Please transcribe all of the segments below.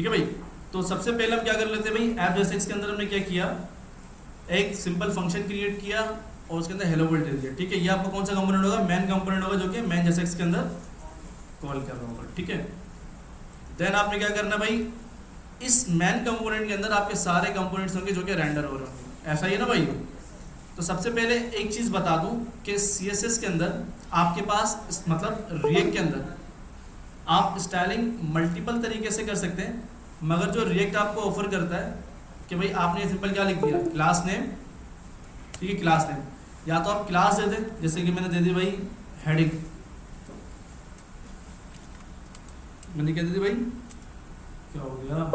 ठीक है भाई। तो सबसे पहले हम क्या कर लेते हैं भाई, ऐप JSX के अंदर हमने क्या किया, एक सिंपल फंक्शन क्रिएट किया और उसके अंदर हेलो वर्ल्ड दे दिया। ठीक है, ये आपका कौन सा कंपोनेंट होगा, मेन कंपोनेंट होगा, जो कि मेन JSX के अंदर कॉल कर रहा होगा। ठीक है, देन आपने क्या करना भाई, इस मेन कंपोनेंट के अंदर आपके सारे कंपोनेंट्स होंगे जो कि रेंडर हो रहे होंगे, ऐसा ही है ना भाई। तो सबसे पहले एक चीज़ बता दूं कि CSS के अंदर आपके पास मतलब रिएक्ट के अंदर आप स्टाइलिंग मल्टीपल तरीके से कर सकते हैं, मगर जो रिएक्ट आपको ऑफर करता है कि भाई आपने सिंपल क्या लिख दिया, क्लास नेम। ठीक है, क्लास नेम, या तो आप क्लास दे दें, जैसे कि मैंने दे दी भाई हेडिंग, मैंने क्या दे दी भाई, क्या हो गया,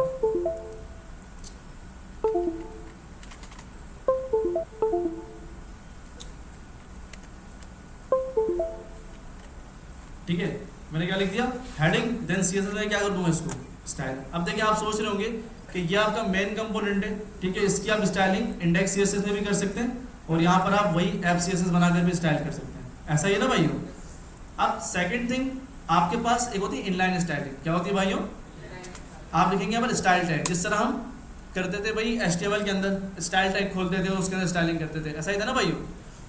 ठीक है, मैंने क्या लिख दिया हेडिंग, देन CSS में क्या कर दूंगा इसको स्टाइल। अब देखिए आप सोच रहे होंगे कि ये आपका मेन कंपोनेंट है, ठीक है, इसकी आप स्टाइलिंग इंडेक्स CSS में भी कर सकते हैं और यहाँ पर आप वही ऐप CSS बनाकर भी स्टाइल कर सकते हैं, ऐसा ही है ना भाइयों। अब सेकंड थिंग आपके पास एक होती है इनलाइन स्टाइलिंग। क्या होती है भाइयों, आप लिखेंगे यहाँ पर स्टाइल टैग, जिस तरह हम करते थे भाई HTML के अंदर स्टाइल टैग खोलते थे और उसके अंदर स्टाइलिंग करते थे, ऐसा ही था ना भाइयों।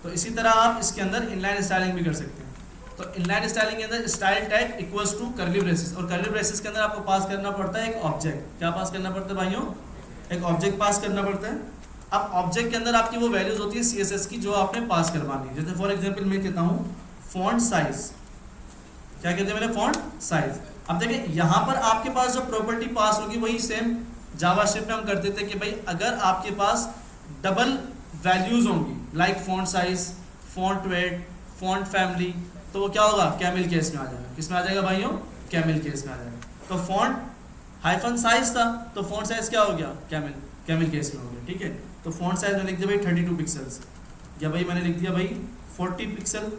तो इसी तरह आप इसके अंदर इनलाइन स्टाइलिंग भी कर सकते हैं। तो इनलाइन स्टाइलिंग के अंदर style tag equals to curly braces, और कर्ली ब्रेसेस के अंदर आपको पास करना पड़ता है एक ऑब्जेक्ट। क्या पास करना पड़ता है भाइयों, एक ऑब्जेक्ट पास करना पड़ता है। अब ऑब्जेक्ट के अंदर आपकी वो वैल्यूज होती है CSS की जो आपने पास करवानी है। जैसे फॉर एग्जांपल मैं कहता हूँ फॉन्ट साइज, क्या कहते हैं मैंने, फॉन्ट साइज। अब देखिए यहाँ पर आपके पास जो प्रॉपर्टी पास होगी वही सेम जावास्क्रिप्ट में हम करते थे कि भाई अगर आपके पास डबल वैल्यूज होंगी like font size, font weight, font family, तो वो क्या होगा, कैमिल केस में आ जाएगा। किस में आ जाएगा भाइयों, कैमिल केस में आ जाएगा। तो फॉन्ट हाइफन साइज था तो फॉन्ट साइज क्या हो गया, कैमिल केस में हो गया। ठीक है, तो फॉन्ट साइज मैंने लिख दिया भाई 32 पिक्सल्स, या भाई मैंने लिख दिया भाई 40 पिक्सल,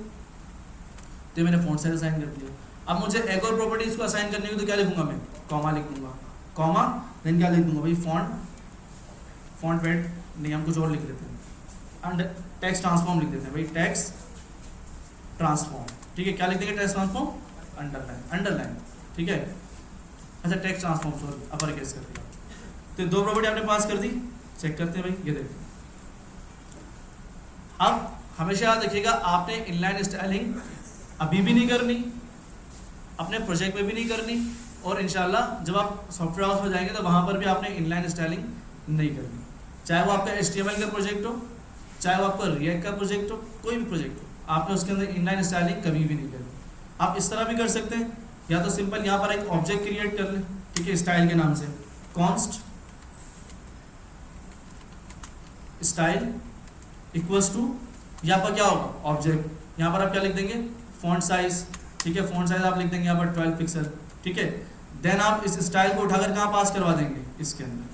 तो मैंने फॉन्ट साइज असाइन कर दिया। अब मुझे एक और प्रॉपर्टीज को असाइन करनी होगी तो क्या लिखूंगा मैं, कॉमा लिख दूंगा, कॉमा देन क्या लिख दूंगा भाई फॉन्ट वेट, नहीं हम कुछ और लिख लेते हैं, एंड टेक्स्ट ट्रांसफॉर्म लिख देते हैं भाई, टेक्स्ट ट्रांसफॉर्म। ठीक है, क्या लिख देंगे, टेक्स्ट ट्रांसफॉर्म अंडरलाइन। ठीक है, अच्छा text transform sorry upper case कर दिया। तो दो प्रॉपर्टी आपने पास कर दी, चेक करते हैं भाई, ये देखो। अब हमेशा याद रखिएगा आपने इनलाइन स्टाइलिंग अभी भी नहीं करनी, अपने प्रोजेक्ट में भी नहीं करनी, और इंशाल्लाह जब आप सॉफ्टवेयर हाउस में जाएंगे तो वहाँ पर भी आपने इनलाइन स्टाइलिंग नहीं करनी। चाहे वो आपका HTML का प्रोजेक्ट हो, चाहे वो आपका रिएक्ट का प्रोजेक्ट हो, कोई भी प्रोजेक्ट हो, आपने उसके अंदर इनलाइन स्टाइलिंग कभी भी नहीं करनी। आप इस तरह भी कर सकते हैं, या तो सिंपल यहाँ पर एक ऑब्जेक्ट क्रिएट कर लें, ठीक है, स्टाइल के नाम से, कॉन्स्ट स्टाइल इक्वल्स टू, यहाँ पर क्या होगा ऑब्जेक्ट, यहाँ पर आप क्या लिख देंगे, फॉन्ट साइज। ठीक है, फॉन्ट साइज आप लिख देंगे यहाँ पर 12 पिक्सल। ठीक है, देन आप इस स्टाइल को उठाकर कहाँ पास करवा देंगे, इसके अंदर।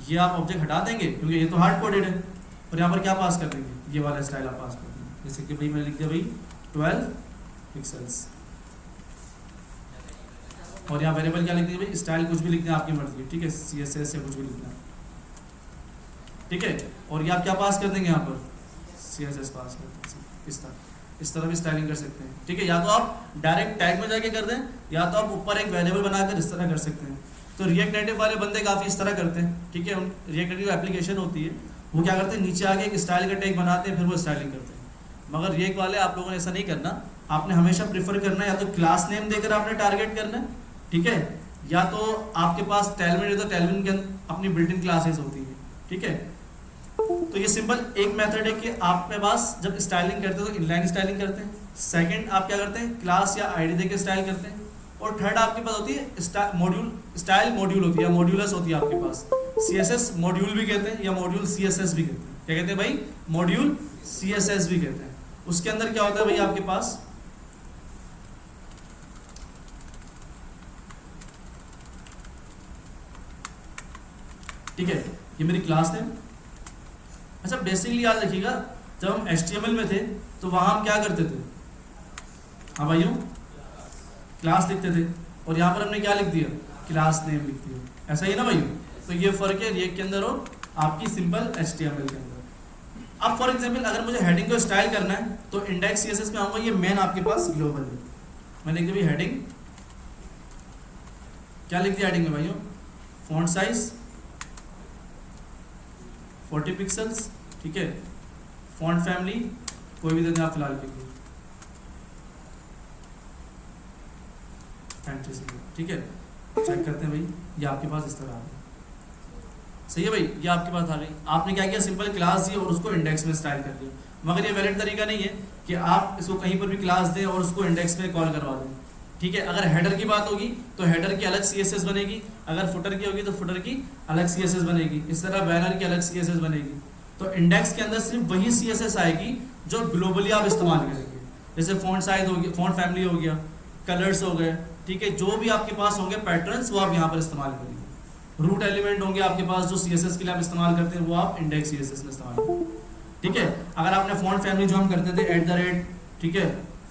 ये आप ऑब्जेक्ट हटा देंगे क्योंकि ये तो हार्ड कोडेड है, और यहाँ पर क्या पास कर देंगे, ये वाला स्टाइल आप पास कर देंगे। जैसे कि भाई मैंने लिख दिया भाई 12 पिक्सल्स, और यहाँ वेरिएबल क्या लिख दिया भाई, स्टाइल कुछ भी लिखना है आपकी मर्जी है। ठीक है, CSS से कुछ भी लिखना है। ठीक है, और ये आप क्या पास कर देंगे, यहाँ पर CSS पास कर देंगे। इस तरह भी स्टाइलिंग कर सकते हैं। ठीक है, या तो आप डायरेक्ट टैग में जाके कर दें, या तो आप ऊपर एक वेरिएबल बनाकर इस तरह कर सकते हैं। तो रिएक्ट नेटिव वाले बंदे काफ़ी इस तरह करते हैं। ठीक है, रिएक्ट नेटिव एप्लीकेशन होती है, वो क्या करते हैं, नीचे आके एक स्टाइल का टैग बनाते हैं, फिर वो स्टाइलिंग करते हैं। मगर रिएक्ट वाले आप लोगों ने ऐसा नहीं करना, आपने हमेशा प्रीफर करना है या तो क्लास नेम देकर आपने टारगेट करना है, ठीक है, या तो आपके पास टेलविन है तो टेलविन के अपनी बिल्ट इन क्लासेस होती है। ठीक है, तो ये सिंपल एक मेथड है कि आपके पास जब स्टाइलिंग करते हैं तो इनलाइन स्टाइलिंग करते हैं, सेकंड आप क्या करते हैं, क्लास या आईडी देके स्टाइल करते हैं, और थर्ड आपके पास होती है स्टाइल मॉड्यूल होती है, मॉड्यूलस होती है आपके पास। CSS मॉड्यूल भी कहते हैं या मॉड्यूल CSS भी कहते हैं। क्या कहते हैं भाई, मॉड्यूल CSS भी कहते हैं। उसके अंदर क्या होता है भाई आपके पास, ठीक है, ये मेरी क्लास नेम। अच्छा बेसिकली याद रखिएगा, जब हम HTML में थे तो वहां हम क्या करते थे, हाँ भाइयों, क्लास लिखते थे, और यहाँ पर हमने क्या लिख दिया, क्लास नेम लिख दिया। ऐसा ही है ना भाइयों। तो ये फर्क है रिएक्ट के अंदर और आपकी सिंपल HTML के अंदर। अब फॉर एग्जांपल अगर मुझे हेडिंग को स्टाइल करना है तो इंडेक्स CSS में आऊंगा, ये मेन आपके पास ग्लोबल है, मैंने लिख दिया हेडिंग क्या लिख दिया हेडिंग में भाइयों? फॉन्ट साइज 40 पिक्सल्स, ठीक है। फॉन्ट फैमिली कोई भी दे दें आप फिलहाल के लिए, ठीक है। चेक करते हैं भाई, ये आपके पास इस तरह आ गई, सही है भाई, ये आपके पास आ गई। आपने क्या किया, सिंपल क्लास दी और उसको इंडेक्स में स्टाइल कर दिया। मगर ये वैलिड तरीका नहीं है कि आप इसको कहीं पर भी क्लास दें और उसको इंडेक्स में कॉल करवा दें, ठीक है। अगर हेडर की बात होगी तो हेडर की अलग CSS बनेगी, अगर फुटर की होगी तो फुटर की अलग CSS बनेगी, इस तरह बैनर की अलग CSS बनेगी। तो इंडेक्स के अंदर सिर्फ वही CSS आएगी जो ग्लोबली आप इस्तेमाल करेंगे, जैसे फॉन्ट साइज हो गया, फॉन्ट फैमिली हो गया, कलर्स हो गए, ठीक है। जो भी आपके पास होंगे पैटर्न्स वो आप यहाँ पर इस्तेमाल करेंगे। रूट एलिमेंट होंगे आपके पास जो CSS के लिए आप इस्तेमाल करते हैं वो आप इंडेक्स CSS में इस्तेमाल करेंगे, ठीक है। अगर आपने फॉन्ट फैमिली जो हम करते थे @ ठीक है,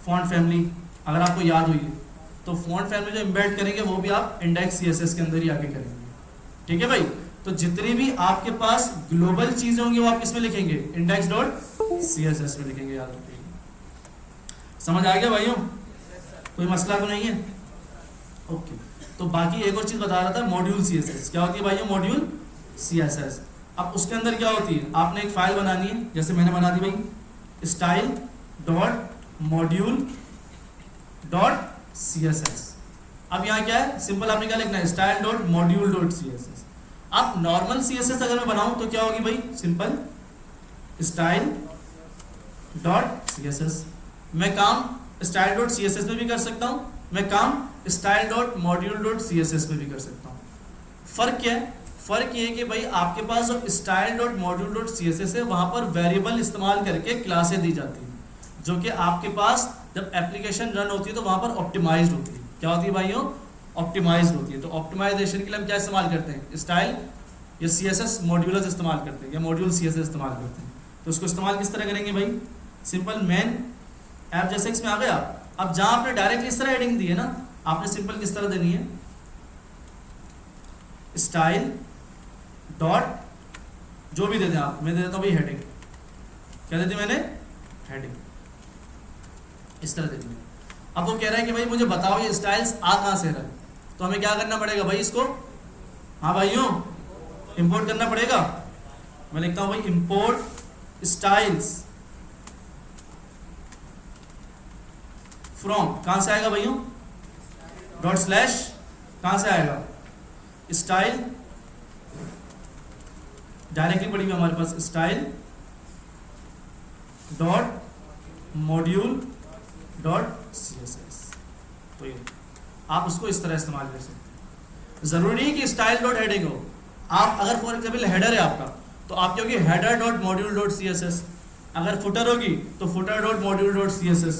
फॉन्ट फैमिली अगर आपको याद हुई तो फॉन्ट फैमिली जो इम्बेड करेंगे वो भी आप इंडेक्स CSS के अंदर ही आके करेंगे, ठीक है भाई। तो जितनी भी आपके पास ग्लोबल चीजें होंगी वो आप किसमें लिखेंगे? index.css में लिखेंगे, याद रखिएगा। समझ आ गया भाइयों? कोई मसला तो नहीं है? ओके। तो बाकी एक और चीज बता रहा था, मॉड्यूल CSS क्या होती है भाइयों? Module CSS। अब उसके अंदर क्या होती है, आपने एक फाइल बनानी है, जैसे मैंने बना दी भाई style.module.css। अब यहाँ क्या है, सिंपल आपने क्या लिखना है, style.module.css। अब नॉर्मल CSS अगर मैं बनाऊं तो क्या होगी भाई? Simple style.css। मैं काम style.css में भी कर सकता हूं, मैं काम style.module.css में भी कर सकता हूं। फर्क क्या है? फर्क ये है कि भाई आपके पास जो style.module.css है वहां पर वेरिएबल इस्तेमाल करके क्लासें दी जाती हैं, जो कि आपके पास जब एप्लीकेशन रन होती है तो वहां पर ऑप्टिमाइज्ड होती है। क्या होती है भाइयों? ऑप्टिमाइज्ड होती है। तो ऑप्टिमाइजेशन के लिए हम क्या इस्तेमाल करते हैं? स्टाइल या CSS मॉड्यूलस इस्तेमाल करते हैं या मॉड्यूल CSS इस्तेमाल करते हैं। तो उसको इस्तेमाल किस तरह करेंगे भाई? सिंपल मेन ऐप जैसे इसमें आ गया। अब जहां आपने डायरेक्टली इस तरह हेडिंग दी है ना, आपने सिंपल किस तरह देनी है? स्टाइल डॉट जो भी दे दें आप, मैं दे देता हूं भाई हेडिंग। क्या दे दी मैंने? हेडिंग। इस तरह दे दी। अब वो कह रहा है कि भाई मुझे बताओ ये स्टाइल्स आ कहां से रहा है, तो हमें क्या करना पड़ेगा भाई? इसको, हाँ भाइयों, इंपोर्ट करना पड़ेगा। मैं लिखता हूं भाई इंपोर्ट स्टाइल्स फ्रॉम, कहां से आएगा भाइयों? डॉट स्लैश, कहां से आएगा? स्टाइल, डायरेक्टली पड़ी हुई हमारे पास style dot module dot CSS। तो ये आप उसको इस तरह इस्तेमाल कर सकते हैं। जरूरी नहीं कि स्टाइल डॉट हेडिंग हो। आप अगर फॉर एग्जाम्पल हेडर है आपका तो आपकी होगी header dot module dot CSS। अगर फुटर होगी तो footer dot module dot CSS,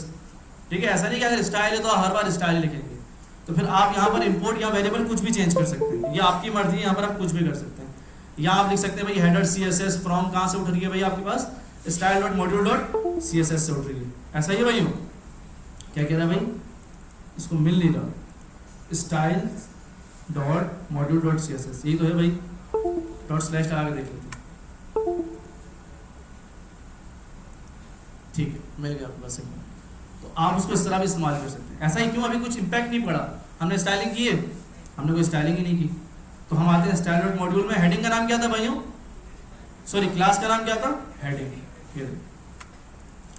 ठीक है। ऐसा नहीं कि अगर स्टाइल है तो हर बार स्टाइल लिखेंगे, तो फिर आप यहाँ पर इंपोर्ट या वेरिएबल कुछ भी चेंज कर सकते हैं, ये आपकी मर्जी है। यहाँ पर आप कुछ भी कर सकते हैं। यहाँ आप लिख सकते हैं भाई हेडर CSS फ्रॉम कहाँ से उठ रही है भाई? आपके पास style dot module dot CSS से उठ रही है। ऐसा ही है भाई? क्या कह रहा है भाई? इसको मिल नहीं रहा, style dot module dot CSS, यही तो है भाई। डॉट स्लैश लगा के देख लेते हैं, ठीक है, मिल गया आपके पास सिंपल। तो आप उसको इस तरह भी इस्तेमाल कर सकते हैं। ऐसा ही क्यों? अभी कुछ इंपैक्ट नहीं पड़ा, हमने स्टाइलिंग की है, हमने कोई स्टाइलिंग ही नहीं की। तो हम आते हैं स्टाइल डॉट मॉड्यूल में। हेडिंग का नाम क्या था भाइयों? सॉरी, क्लास का नाम क्या था? हेडिंग।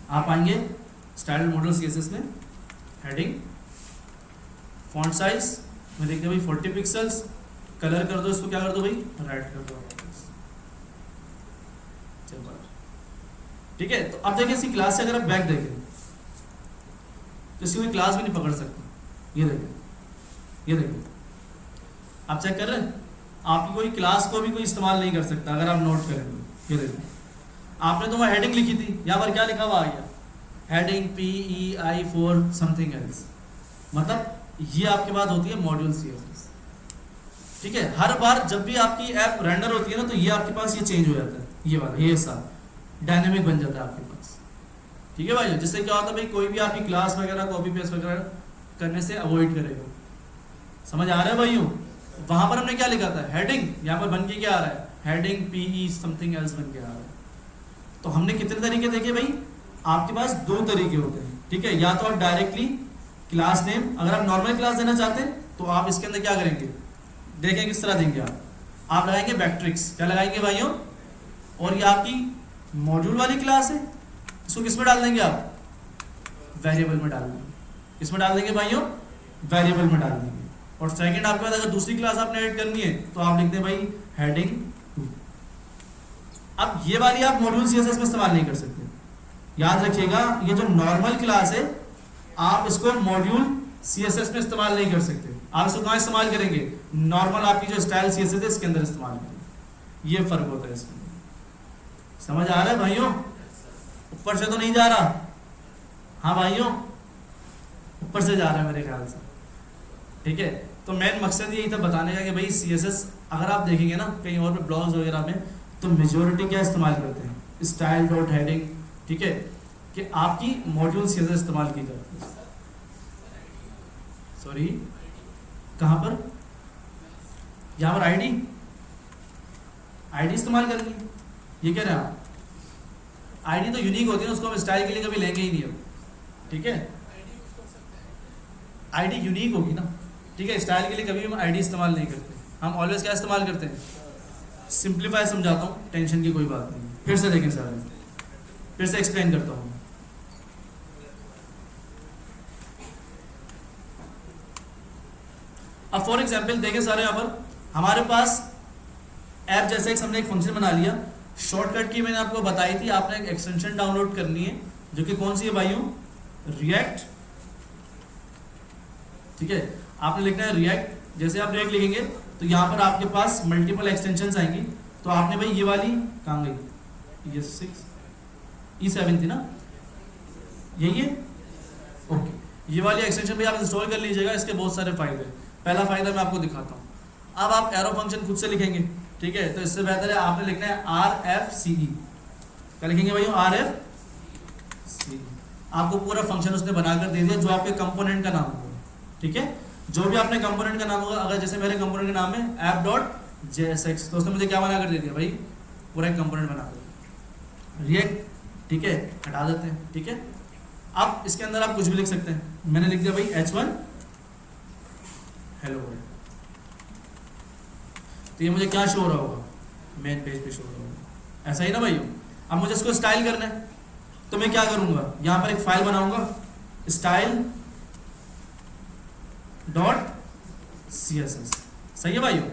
आप आएंगे स्टाइल डॉट मॉड्यूल CSS में, हेडिंग, फॉन्ट साइज में देखते भाई 40 पिक्सल्स, कलर कर दो, इसको क्या कर दो भाई? रेड कर दो, ठीक है। तो अब देखिए इसकी क्लास से अगर आप बैक देखें तो इसकी कोई क्लास भी नहीं पकड़ सकती। ये देखिए, ये देखिए, आप चेक कर रहे हैं, आपकी कोई क्लास को भी कोई इस्तेमाल नहीं कर सकता अगर आप नोट करें तो। ये देखिए, आपने तो वहाँ हेडिंग लिखी थी, यहाँ पर क्या लिखा हुआ आ गया? Heading PEI for something else. मतलब ये आपके बात होती है मॉड्यूल CSS, ठीक है। हर बार जब भी आपकी ऐप रेंडर होती है ना तो ये आपके पास ये चेंज हो जाता है, ये वाला, ये हिस्सा डायनेमिक बन जाता है आपके पास, ठीक है भाई। जिससे क्या होता है भाई, कोई भी आपकी क्लास वगैरह कॉपी पेस्ट वगैरह करने से अवॉइड करेगा। समझ आ रहा है भाइयों? वहां पर हमने क्या लिखा था? हेडिंग। यहाँ पर बन के क्या आ रहा है? हेडिंग PE समथिंग एल्स बन के आ रहा है। तो हमने कितने तरीके देखे भाई? आपके पास दो तरीके होते हैं, ठीक है। या तो आप डायरेक्टली क्लास नेम, अगर आप नॉर्मल क्लास देना चाहते हैं तो आप इसके अंदर क्या करेंगे? देखें किस तरह देंगे आप लगाएंगे बैक्ट्रिक्स, क्या लगाएंगे भाइयों, और ये आपकी मॉड्यूल वाली क्लास है, इसको किस में डाल देंगे आप, वेरिएबल में डाल देंगे, किसमें डाल देंगे भाइयों, वेरिएबल में डाल देंगे। और सेकंड आपके पास अगर दूसरी क्लास आपने ऐड करनी है तो आप लिखते हैं भाई हेडिंग 2। अब ये वाली आप मॉड्यूल सीएसएस में इस्तेमाल नहीं कर सकते, याद रखिएगा, ये जो नॉर्मल क्लास है आप इसको मॉड्यूल सीएसएस में इस्तेमाल नहीं कर सकते। आप इसको कहाँ इस्तेमाल करेंगे, नॉर्मल आपकी जो स्टाइल सीएसएस है इसके अंदर इस्तेमाल करेंगे। ये फर्क होता है इसमें, समझ आ रहा है भाइयों, ऊपर से तो नहीं जा रहा, हाँ भाइयों ऊपर से जा रहा है मेरे ख्याल से, ठीक है। तो मेन मकसद यही था बताने का कि भाई सीएसएस अगर आप देखेंगे ना कहीं और पे ब्लॉग्स वगैरह में, तो मेजोरिटी क्या इस्तेमाल करते हैं, स्टाइल डॉट हेडिंग, ठीक है, कि आपकी मॉड्यूल सीएसएस इस्तेमाल की जाती है। सॉरी कहाँ पर, यहाँ पर आईडी इस्तेमाल करनी है, ये कह रहे हैं आप। आईडी तो यूनिक होती है, उसको हम स्टाइल के लिए कभी लेंगे ही नहीं अब, ठीक है, आईडी यूनिक होगी ना, ठीक है। स्टाइल के लिए कभी हम आईडी इस्तेमाल नहीं करते, हम ऑलवेज क्या इस्तेमाल करते हैं, सिंप्लीफाई समझाता हूँ, टेंशन की कोई बात नहीं। फिर से देखें सर, फिर से एक्सप्लेन करता हूँ। अब फॉर एग्जाम्पल देखें सारे, यहाँ पर हमारे पास ऐप जैसे हमने एक फंक्शन बना लिया, शॉर्टकट की मैंने आपको बताई थी, आपने एक एक्सटेंशन डाउनलोड करनी है जो कि कौन सी है भाइयों, रिएक्ट, ठीक है। आपने लिखना है रिएक्ट, जैसे आप रिएक्ट लिखेंगे तो यहाँ पर आपके पास मल्टीपल एक्सटेंशंस आएंगी। तो आपने भाई ये वाली कहाँ गई, ये 6 E7 थी ना, यही है, ओके, ये वाली एक्सटेंशन भी आप इंस्टॉल कर लीजिएगा। इसके बहुत सारे फायदे, पहला फायदा मैं आपको दिखाता हूँ। अब आप एरो फंक्शन खुद से लिखेंगे, ठीक है, तो इससे बेहतर है आपने लिखना है RFCE, क्या लिखेंगे भाई, RFCE। आपको पूरा फंक्शन उसने बनाकर दे दिया जो आपके कंपोनेंट का नाम होगा, ठीक है, जो भी आपने कंपोनेंट का नाम होगा। अगर जैसे मेरे कंपोनेंट का नाम है app.jsx, तो उसने मुझे क्या बनाकर दे दिया भाई, पूरा एक कंपोनेंट बनाकर रिएक्ट, ठीक है, हटा देते हैं, ठीक है। अब इसके अंदर आप कुछ भी लिख सकते हैं, मैंने लिख दिया भाई H1 हेलो वर्ल्ड, तो ये मुझे क्या शो हो रहा होगा, मेन पेज पे शो हो रहा होगा, ऐसा ही ना भाइयों। अब मुझे इसको स्टाइल करना है तो मैं क्या करूंगा, यहाँ पर एक फाइल बनाऊंगा style.css, सही है भाइयों।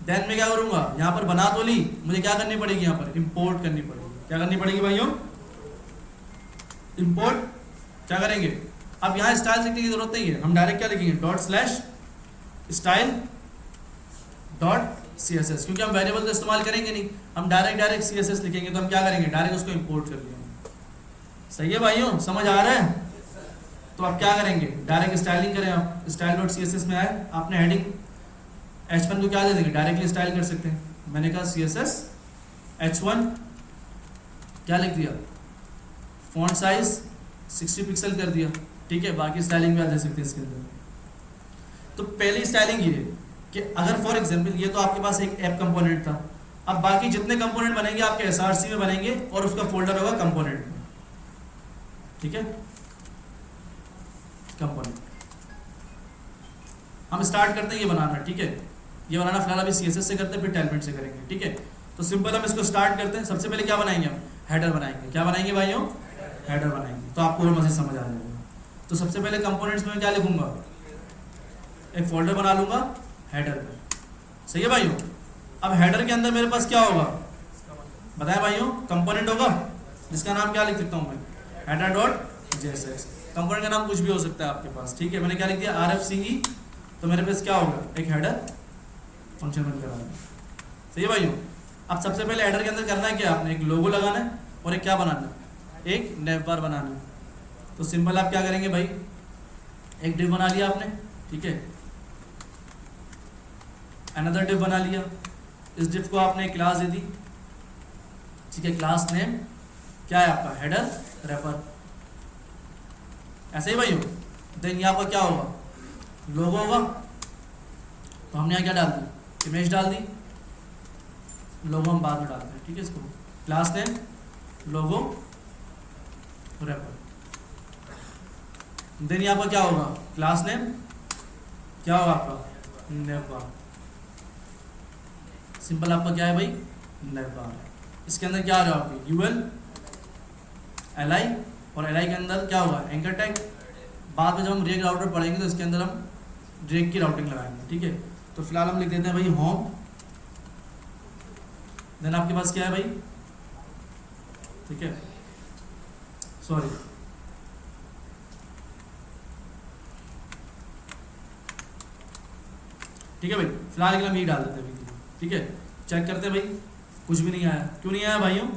देन मैं क्या करूंगा, यहाँ पर बना तो ली, मुझे क्या करनी पड़ेगी, यहाँ पर इंपोर्ट करनी पड़ेगी, क्या करनी पड़ेगी भाइयों, इंपोर्ट, क्या करेंगे। अब यहाँ स्टाइल लिखने की जरूरत नहीं है, हम डायरेक्ट क्या लिखेंगे, .style.css, क्योंकि हम वेरिएबल तो इस्तेमाल करेंगे नहीं, हम डायरेक्ट CSS लिखेंगे, तो हम क्या करेंगे, डायरेक्ट उसको इंपोर्ट कर लेंगे। सही है भाइयों, समझ आ रहा है। तो आप क्या करेंगे, डायरेक्ट स्टाइलिंग करें, आप style.css में आए, आपने हेडिंग H1 को क्या दे देंगे, डायरेक्टली स्टाइल कर सकते हैं। मैंने कहा CSS H1 क्या लिख दिया, फॉन्ट साइज 60 पिक्सल कर दिया, ठीक है, बाकी स्टाइलिंग भी आप दे सकते हैं इसके अंदर। तो पहली स्टाइलिंग ये है कि अगर फॉर एग्जांपल ये तो आपके पास एक ऐप कंपोनेंट था, अब बाकी जितने कंपोनेंट बनेंगे आपके SRC में बनेंगे और उसका फोल्डर होगा कंपोनेंट, ठीक है, कंपोनेंट। हम स्टार्ट करते हैं ये बनाना, ठीक है, ये बनाना फिलहाल अभी CSS से करते हैं, फिर टेलमेंट से करेंगे, ठीक है। तो सिंपल हम इसको स्टार्ट करते हैं। सबसे पहले क्या बनाएंगे, हम हेडर बनाएंगे, क्या बनाएंगे भाइयों, हेडर बनाएंगे, तो आपको और मज़े समझ आ जाएगा। तो सबसे पहले कंपोनेंट्स में क्या लिखूंगा, एक फोल्डर बना लूंगा हेडर का, सही है भाइयों। अब हेडर के अंदर मेरे पास क्या होगा, बताएं भाइयों, कंपोनेंट होगा जिसका नाम क्या लिख सकता हूँ मैं, header.jsx। कंपोनेंट का नाम कुछ भी हो सकता है आपके पास, ठीक है। मैंने क्या लिख दिया, RFCE, तो मेरे पास क्या होगा, एक हेडर फंक्शन बन कर, सही है भाइयों। अब सबसे पहले हेडर के अंदर करना है क्या, आपने एक लोगो लगाना है और एक क्या बनाना है, एक नेव बार बनाना है। तो सिंपल आप क्या करेंगे भाई, एक डिव बना लिया आपने, ठीक है, अनदर डिव बना लिया, इस डिव को आपने एक क्लास दे दी, ठीक है, क्लास नेम क्या है आपका, हेडर रैपर, ऐसे ही भाइयों। देन यहाँ पर क्या होगा, लोगो होगा, तो हमने यहाँ क्या डाल दी, इमेज डाल दी, लोगो हम बाद में डालते हैं, ठीक है। इसको क्लास नेम लोगो रैपर। देन यहाँ पर क्या होगा, क्लास नेम क्या होगा आपका, नेव बार, सिंपल आपका क्या है भाई, नैवबार है। इसके अंदर क्या आ रहा है आपकी यूएल, एलआई, और एलआई के अंदर क्या होगा एंकर टैग। बाद में जब हम रेक राउटर पढ़ेंगे तो इसके अंदर हम रेक की राउटिंग लगाएंगे, ठीक है। तो फिलहाल हम लिख देते हैं भाई होम, देन आपके पास क्या है भाई, ठीक है, सॉरी ठीक है भाई, फिलहाल के लिए हम ये डाल देते हैं भाई, ठीक है। चेक करते हैं भाई, कुछ भी नहीं आया, क्यों नहीं आया भाइयों,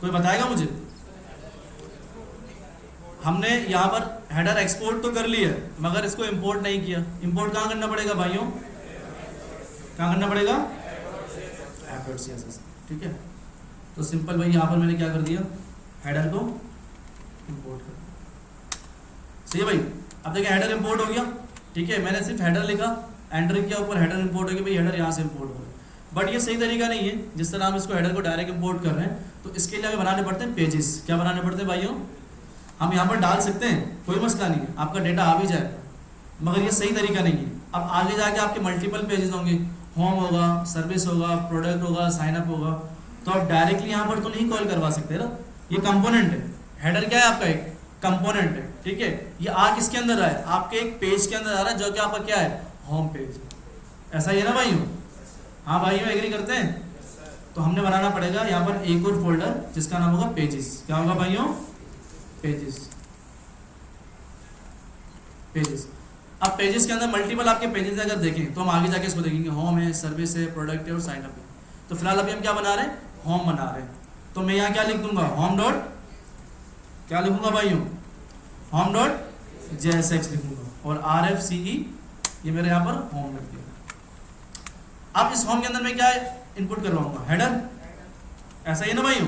कोई बताएगा मुझे। हमने यहाँ पर हेडर एक्सपोर्ट तो कर लिया है मगर इसको इंपोर्ट नहीं किया। इंपोर्ट कहाँ करना पड़ेगा भाइयों, कहाँ करना पड़ेगा, एफर्ट सीएसएस, ठीक है। तो सिंपल भाई यहाँ पर मैंने क्या कर दिया, हेडर को इंपोर्ट कर दिया, सही है भाई। अब देखिए हेडर इंपोर्ट हो गया, ठीक है। मैंने सिर्फ हेडर लिखा, एंटर किया, ऊपर हेडर इंपोर्ट हो गया भाई, हेडर यहाँ से इंपोर्ट हो गया। बट ये सही तरीका नहीं है जिस तरह हम इसको हेडर को डायरेक्ट इंपोर्ट कर रहे हैं। तो इसके लिए हमें बनाने पड़ते हैं पेजेस। क्या बनाने पड़ते हैं भाइयों, हम यहाँ पर डाल सकते हैं, कोई मसला नहीं है, आपका डेटा आ भी जाएगा, मगर ये सही तरीका नहीं है। अब आगे जाके आपके मल्टीपल पेजेस होंगे, होम होगा, सर्विस होगा, प्रोडक्ट होगा, साइन अप होगा, तो आप डायरेक्टली यहाँ पर तो नहीं कॉल करवा सकते ना। ये कंपोनेंट है, हेडर क्या है आपका एक कंपोनेंट है, ठीक है। ये आ किसके अंदर आ है, आपके एक पेज के अंदर आ रहा है जो कि आपका क्या है, होम पेज। ऐसा ही है ना भाइयों, हाँ भाइयों एग्री करते हैं। तो हमने बनाना पड़ेगा यहाँ पर एक और फोल्डर जिसका नाम होगा पेजेस। क्या होगा भाइयों, पेजेस, पेजेस। अब पेजेस के अंदर मल्टीपल आपके पेजेस अगर देखें तो हम आगे जाके इसको देखेंगे, होम है, सर्विस है, प्रोडक्ट है और साइन अप है। तो फिलहाल अभी हम क्या बना रहे हैं, होम बना रहे हैं। तो मैं यहाँ क्या लिख दूंगा, होम डॉट क्या लिखूंगा भाइयों, होम डॉट JSX लिखूंगा और RFCE ये मेरे यहाँ पर होम लिख दिया। अब इस होम के अंदर मैं क्या इनपुट करवाऊंगा, हेडर, ऐसा ही ना भाइयों।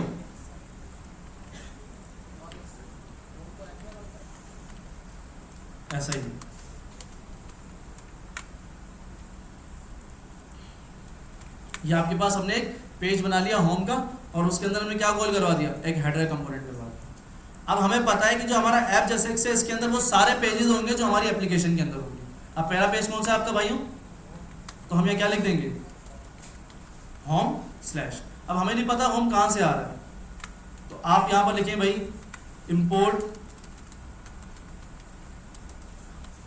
ऐसा ही ये आपके पास हमने एक पेज बना लिया होम का और उसके अंदर हमने क्या कॉल करवा दिया, एक हेडर कंपोनेंट करवा दिया। अब हमें पता है कि जो हमारा ऐप JSX है इसके अंदर वो सारे पेजेस होंगे जो हमारी एप्लीकेशन के अंदर होंगे। अब पहला पेज कौन सा है आपका भाइयों, तो हम ये क्या लिख देंगे, होम स्लैश। अब हमें नहीं पता होम कहां से आ रहा है, तो आप यहां पर लिखें भाई इंपोर्ट,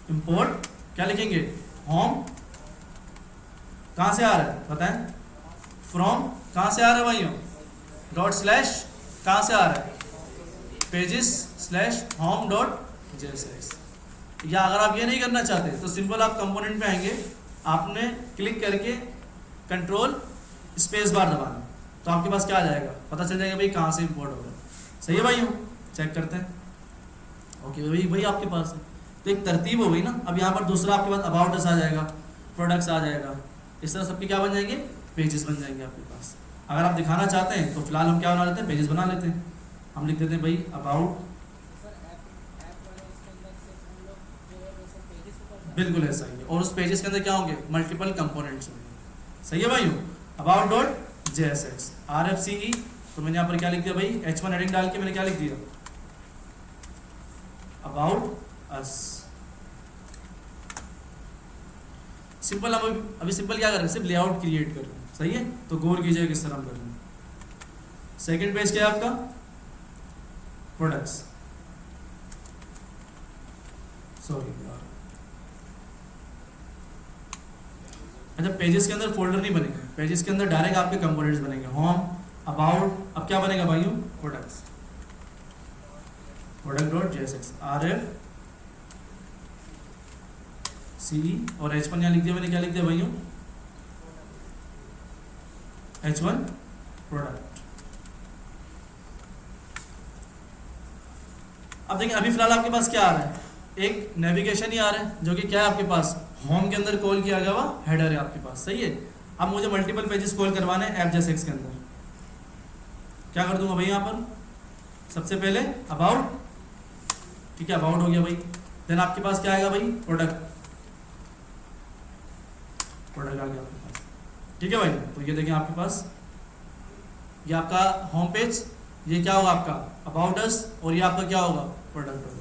इंपोर्ट क्या लिखेंगे, होम कहां से आ रहा है बताएं, फ्रॉम कहां से आ रहा है भाइयों, डॉट स्लैश कहां से आ रहा है, pages slash home dot JSX। या अगर आप ये नहीं करना चाहते तो सिंपल आप कंपोनेंट पे आएंगे, आपने क्लिक करके कंट्रोल स्पेस बार दबाना, तो आपके पास क्या आ जाएगा, पता चल जाएगा भाई कहाँ से इंपोर्ट होगा। सही है भाइयों, चेक करते हैं। ओके भाई आपके पास है, तो एक तरतीब हो गई ना। अब यहाँ पर दूसरा आपके पास अबाउट अस आ जाएगा, प्रोडक्ट्स आ जाएगा, इस तरह सबके क्या बन जाएंगे, पेजेस बन जाएंगे आपके पास। अगर आप दिखाना चाहते हैं तो फिलहाल हम क्या बना लेते हैं, पेजेस बना लेते हैं। हम लिख देते हैं भाई अबाउट, बिल्कुल ऐसा ही है, और उस पेजेस के अंदर क्या होंगे, मल्टीपल कंपोनेंट्स होंगे। सही है भाइयों, अबाउट डॉट JSX RFCE। तो मैंने यहाँ पर क्या लिख दिया भाई, H1 हेडिंग डाल के मैंने क्या लिख दिया, अबाउट अस। सिंपल हम अभी सिंपल क्या कर रहे हैं, सिर्फ लेआउट क्रिएट कर रहे हैं। सही है, तो गौर कीजिए किस तरह हम कर रहे हैं। सेकेंड पेज क्या है आपका, प्रोडक्ट्स, सॉरी अच्छा, पेजेस के अंदर फोल्डर नहीं बनेंगे, पेजेस के अंदर डायरेक्ट आपके कंपोनेंट्स बनेंगे, होम, अबाउट। अब क्या बनेगा भाइयों, products, product dot JSX RFCE और H1 यहाँ लिख दिया मैंने, क्या लिख दिया भाइयों, H1 प्रोडक्ट। अब देखिए अभी फिलहाल आपके पास क्या आ रहा है, एक नेविगेशन ही आ रहा है जो कि क्या है आपके पास, होम के अंदर कॉल किया गया हुआ हेडर है आपके पास। सही है, अब मुझे मल्टीपल पेजेस कॉल करवाने हैं ऐप JSX के अंदर। क्या कर दूंगा भाई, यहाँ पर सबसे पहले अबाउट, ठीक है, अबाउट हो गया भाई। देन आपके पास क्या आएगा भाई, प्रोडक्ट, प्रोडक्ट आ गया आपके पास। ठीक है भाई, तो ये देखें आपके पास ये आपका होम पेज, ये क्या होगा आपका अबाउट अस, और ये आपका क्या होगा, प्रोडक्ट होगा।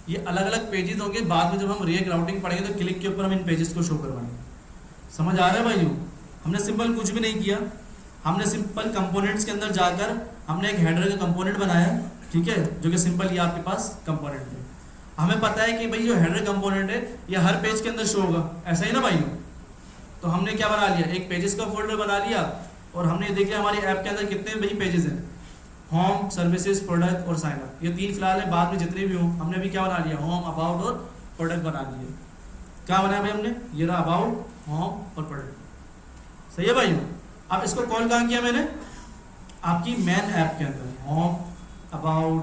ये अलग अलग पेजेस होंगे, बाद में जब हम रेक राउटिंग पढ़ेंगे तो क्लिक के ऊपर हम इन पेजेस को शो करवाएंगे। समझ आ रहा है भाइयों, हमने सिंपल कुछ भी नहीं किया, हमने सिंपल कंपोनेंट्स के अंदर जाकर हमने एक हेडर का कंपोनेंट बनाया, ठीक है, जो कि सिंपल ये आपके पास कंपोनेंट है। हमें पता है कि भाई जो हेडर कंपोनेंट है ये हर पेज के अंदर शो होगा, ऐसा ही ना भाइयों। तो हमने क्या बना लिया, एक पेजेस का फोल्डर बना लिया और हमने देख लिया हमारी ऐप के अंदर कितने भाई पेजेस हैं, होम, सर्विसेज, प्रोडक्ट और साइन अप, ये 3 फिलहाल है, बाद में जितने भी हों हमने अभी क्या बना लिया, होम, अबाउट और प्रोडक्ट बना लिए। क्या बनाया भाई हमने, ये रहा अबाउट, होम और प्रोडक्ट। सही है भाइयों। अब इसको कॉल कहाँ किया मैंने, आपकी मेन ऐप के अंदर, होम, अबाउट,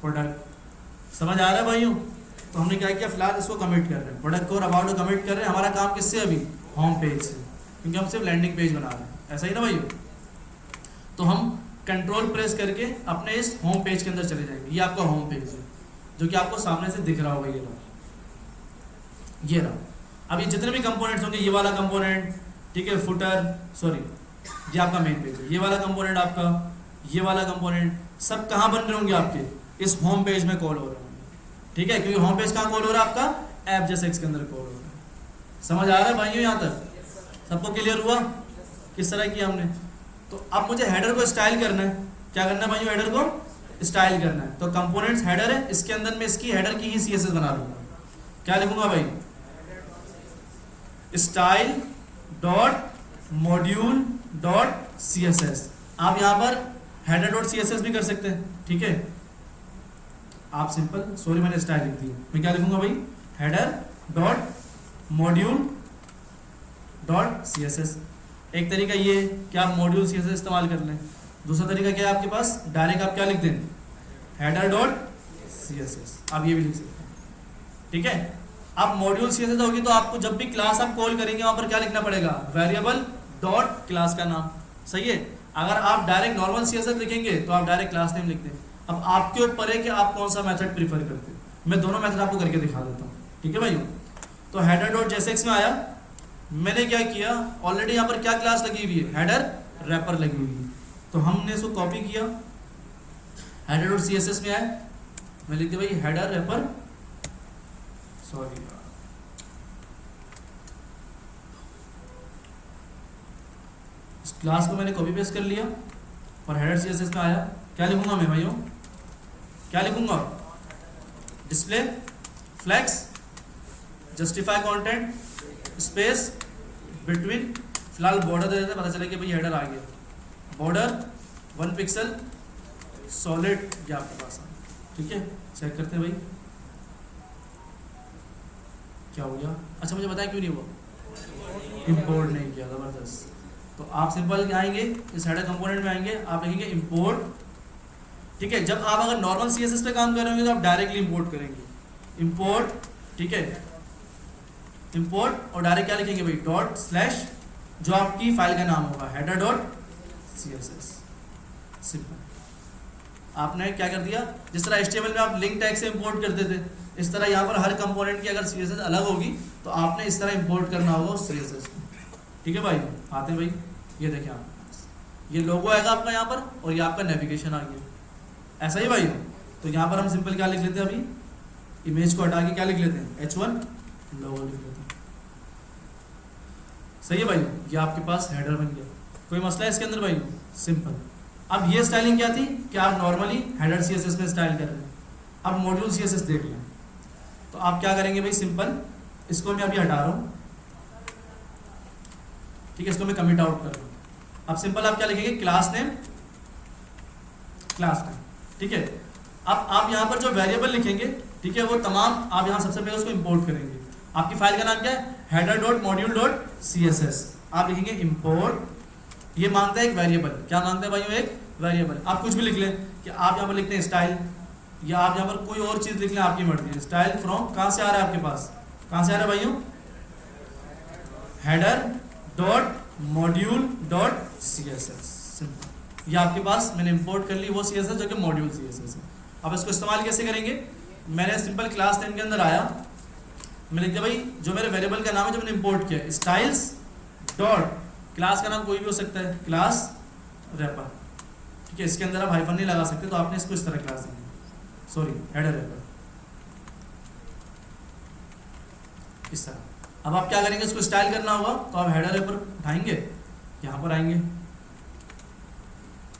प्रोडक्ट। समझ आ रहा है भाइयों। तो हमने क्या किया, फिलहाल इसको कमिट कर रहे हैं, प्रोडक्ट को और अबाउट को कमिट कर रहे हैं। हमारा काम किससे अभी, होम पेज से, क्योंकि हम सिर्फ लैंडिंग पेज बना रहे हैं, ऐसा ही ना भाइयों। तो हम कंट्रोल प्रेस करके अपने इस होम पेज के अंदर चले जाएंगे। ये आपका होम पेज है जो कि आपको सामने से दिख रहा होगा, ये रहा। अब ये जितने भी कंपोनेंट्स होंगे, ये वाला कंपोनेंट, ठीक है, फुटर, सॉरी ये आपका मेन पेज है, ये वाला कंपोनेंट आपका, ये वाला कंपोनेंट, सब कहाँ बन रहे होंगे, आपके इस होम पेज में कॉल हो रहे होंगे, ठीक है, क्योंकि होम पेज कहाँ कॉल हो रहा है, आपका ऐप जैसे इसके अंदर कॉल हो रहा है। समझ आ रहा है भाइयों, यहाँ तक सबको क्लियर हुआ किस तरह किया हमने। तो अब मुझे हेडर को स्टाइल करना है, क्या करना है भाइयों, हेडर को स्टाइल करना है। तो कंपोनेंट्स हेडर है, इसके अंदर मैं इसकी हेडर की ही सीएसएस बना लूंगा। क्या लिखूंगा भाई, style dot module dot CSS. आप यहाँ पर हेडर डॉट सीएसएस भी कर सकते हैं, ठीक है। आप सिंपल, सॉरी मैंने स्टाइल लिख दी, मैं क्या लिखूंगा भाई, header dot module dot CSS. एक तरीका ये कि आप मॉड्यूल सीएसएस इस्तेमाल कर लें, दूसरा तरीका क्या है आपके पास, डायरेक्ट आप क्या लिख दें, हेडर डॉट सीएसएस, आप ये भी लिख सकते हैं, ठीक है। अब मॉड्यूल सीएसएस होगी तो आपको जब भी क्लास आप कॉल करेंगे वहां पर क्या लिखना पड़ेगा, वेरिएबल डॉट क्लास का नाम, सही है। अगर आप डायरेक्ट नॉर्मल सीएसएस लिखेंगे तो आप डायरेक्ट क्लास नेम लिख दें। अब आपके ऊपर है कि आप कौन सा मेथड प्रीफर करते हैं, मैं दोनों मेथड आपको करके दिखा देता हूँ, ठीक है भाई। तो हेडर डॉट जैसे एक्स में आया, मैंने क्या किया, ऑलरेडी यहाँ पर क्या क्लास लगी हुई है, हेडर रैपर लगी हुई है, तो हमने इसको कॉपी किया, हेडर डॉट सीएसएस में आया, मैं लिख दिया भाई हेडर रैपर, सॉरी इस क्लास को मैंने कॉपी पेस्ट कर लिया और हेडर सीएसएस में आया। क्या लिखूंगा मैं भाइयों, क्या लिखूंगा, display flex justify content space between, फिलहाल बॉर्डर दे देते, पता चले कि भाई हेडर आ गया, बॉर्डर 1 पिक्सल सॉलिड, ये आपके पास आ, ठीक है। चेक करते हैं भाई क्या हो गया। अच्छा मुझे बताया क्यों नहीं हुआ, इंपोर्ट नहीं किया, जबरदस्त। तो आप सिंपल क्या आएंगे, इस हेडर कंपोनेंट में आएंगे, आप लिखेंगे इंपोर्ट, ठीक है। जब आप अगर नॉर्मल सीएसएस पे काम कर रहे होंगे तो आप डायरेक्टली इंपोर्ट करेंगे, इंपोर्ट, ठीक है, इंपोर्ट, और डायरेक्ट क्या लिखेंगे भाई, डॉट स्लैश जो आपकी फाइल का नाम होगा, हेडर डॉट सीएसएस। सिंपल, आपने क्या कर दिया, जिस तरह HTML में आप लिंक टैग से इंपोर्ट करते थे, इस तरह यहाँ पर हर कंपोनेंट की अगर सीएसएस अलग होगी तो आपने इस तरह इंपोर्ट करना होगा उस सीएसएस को, ठीक है भाई। आते हैं भाई, ये देखिए आप, ये लोगो आएगा आपका यहाँ पर और ये आपका नेविगेशन आ गया, ऐसा ही भाई। तो यहाँ पर हम सिंपल क्या लिख लेते हैं, अभी इमेज को हटा के क्या लिख लेते हैं, H1 लोगो लिख लेते हैं, सही है भाई। ये आपके पास हेडर बन गया, कोई मसला है इसके अंदर भाई, सिंपल। अब ये स्टाइलिंग क्या थी कि आप नॉर्मली हेडर सीएसएस में स्टाइल कर रहे हैं, अब मॉड्यूल सीएसएस देख लें। तो आप क्या करेंगे भाई, सिंपल, इसको मैं अभी हटा रहा हूँ, ठीक है, इसको मैं कमिट आउट कर रहा हूँ। अब सिंपल आप क्या लिखेंगे, क्लास नेम, क्लास नेम, ठीक है। अब आप यहाँ पर जो वेरिएबल लिखेंगे, ठीक है, वो तमाम आप यहाँ सबसे पहले उसको इंपोर्ट करेंगे। आपकी फाइल का नाम क्या है, header dot module dot CSS, आप लिखेंगे इंपोर्ट, ये मांगता है एक वेरिएबल, क्या मांगता है भाइयों, एक वेरिएबल। आप कुछ भी लिख लें, कि आप यहाँ पर लिखते हैं स्टाइल, या आप यहाँ पर कोई और चीज़ लिख लें, आपकी मर्जी है। स्टाइल फ्रॉम कहाँ से आ रहा है आपके पास, कहाँ से आ रहा है भाइयों, header dot module dot CSS, simple. ये आपके पास मैंने इंपोर्ट कर ली वो सीएसएस जो कि मॉड्यूल सीएसएस है। अब इसको इस्तेमाल कैसे करेंगे, मैंने सिंपल क्लास नेम के अंदर आया, मैं लिख दिया भाई जो मेरे वेरिएबल का नाम है जो मैंने इंपोर्ट किया, स्टाइल्स डॉट, क्लास का नाम कोई भी हो सकता है, क्लास रैपर, ठीक है। इसके अंदर आप हाइफन नहीं लगा सकते, तो आपने इसको इस तरह क्लास देंगे, सॉरी हेडर रैपर, इस तरह। अब आप क्या करेंगे, इसको स्टाइल करना होगा तो आप हेडर रैपर उठाएंगे, यहाँ पर आएंगे,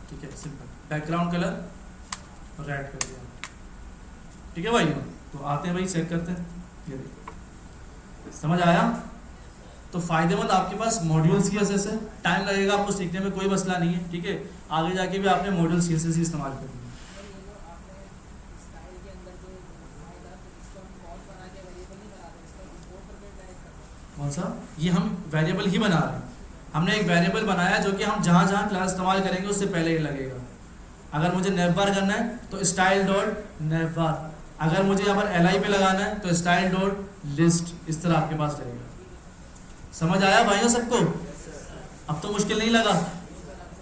ठीक है, सिंपल बैकग्राउंड कलर रेड कर दिया, ठीक है भाई। तो आते हैं भाई, चेक करते हैं, ये देखिए समझ आया। तो फायदेमंद आपके पास मॉड्यूल CSS है, टाइम लगेगा आपको सीखने में, कोई मसला नहीं है, ठीक है। आगे जाके भी आपने मॉड्यूल CSS ही इस्तेमाल करना है। कौन सा? ये हम वेरिएबल ही बना रहे हैं, हमने एक वेरिएबल बनाया जो कि हम जहाँ जहाँ क्लास इस्तेमाल करेंगे उससे पहले ही लगेगा। अगर मुझे नेवबार करना है तो स्टाइल डॉट नेवबार, अगर मुझे यहाँ पर li पे लगाना है तो स्टाइल डॉट लिस्ट, इस तरह आपके पास लगेगा। समझ आया भाइयों सबको? अब तो मुश्किल नहीं लगा।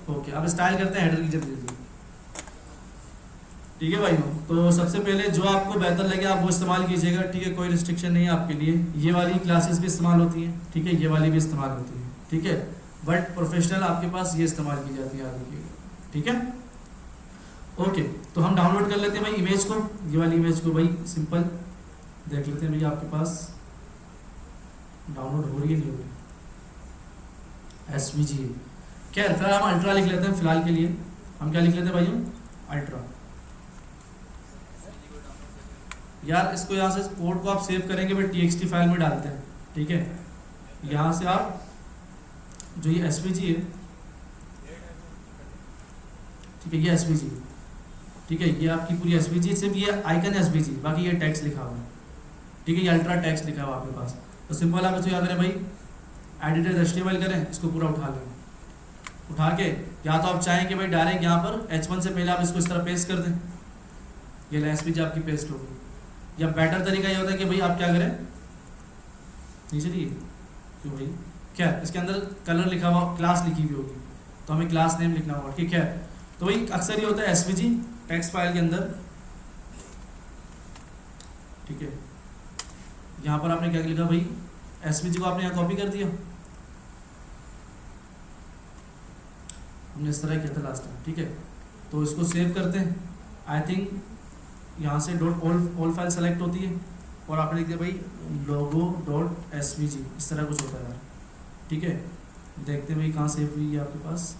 ओके, अब स्टाइल करते हैं हेडर की जल्दी जल्दी, ठीक है भाइयों। तो सबसे पहले जो आपको बेहतर लगे आप वो इस्तेमाल कीजिएगा, ठीक है, कोई रिस्ट्रिक्शन नहीं है आपके लिए। ये वाली क्लासेस भी इस्तेमाल होती हैं, ठीक है, ये वाली भी इस्तेमाल होती है, ठीक है, बट प्रोफेशनल आपके पास ये इस्तेमाल की जाती है आगे, ठीक है। ओके, तो हम डाउनलोड कर लेते हैं भाई इमेज को, ये वाली इमेज को भाई सिंपल देख लेते हैं भाई आपके पास डाउनलोड हो रही है नहीं हो रही, SVG। खैर फिलहाल हम अल्ट्रा लिख लेते हैं, फिलहाल के लिए हम क्या लिख लेते हैं भाई, अल्ट्रा। यार इसको यहाँ से कोड को आप सेव करेंगे बट TXT फाइल में डालते हैं, ठीक है। यहाँ से आप जो ये SVG है, ठीक है, ये SVG, ठीक है, ये आपकी पूरी SVG, सिर्फ ये आइकन SVG, बाकी ये टेक्स्ट लिखा हुआ है, ठीक है, ये अल्ट्रा टेक्स्ट लिखा हुआ आपके पास। तो सिंपल आप इसको क्या करें भाई, एडिटर HTML करें, इसको पूरा उठा लें, उठा के या तो आप चाहें कि भाई डायरेक्ट यहाँ पर H1 से पहले आप इसको इस तरह पेस्ट कर दें, ये SVG आपकी पेस्ट होगी। या बेटर तरीका ये होता है कि भाई आप क्या करें, नीचे दिए क्यों भाई, क्या इसके अंदर कलर लिखा हुआ, क्लास लिखी हुई होगी, तो हमें क्लास नेम लिखना होगा, ठीक है। तो भाई अक्सर ये होता है SVG टेक्स्ट फाइल के अंदर, ठीक है। यहाँ पर आपने क्या लिखा भाई, SVG को आपने यहाँ कॉपी कर दिया, हमने इस तरह किया था लास्ट टाइम, ठीक है। तो इसको सेव करते हैं, आई थिंक यहाँ से डॉट ऑल फाइल सेलेक्ट होती है और आपने लिख दिया भाई लोगो डॉट SVG, इस तरह कुछ होता है यार, ठीक है। देखते हैं भाई कहाँ सेव हुई है आपके पास,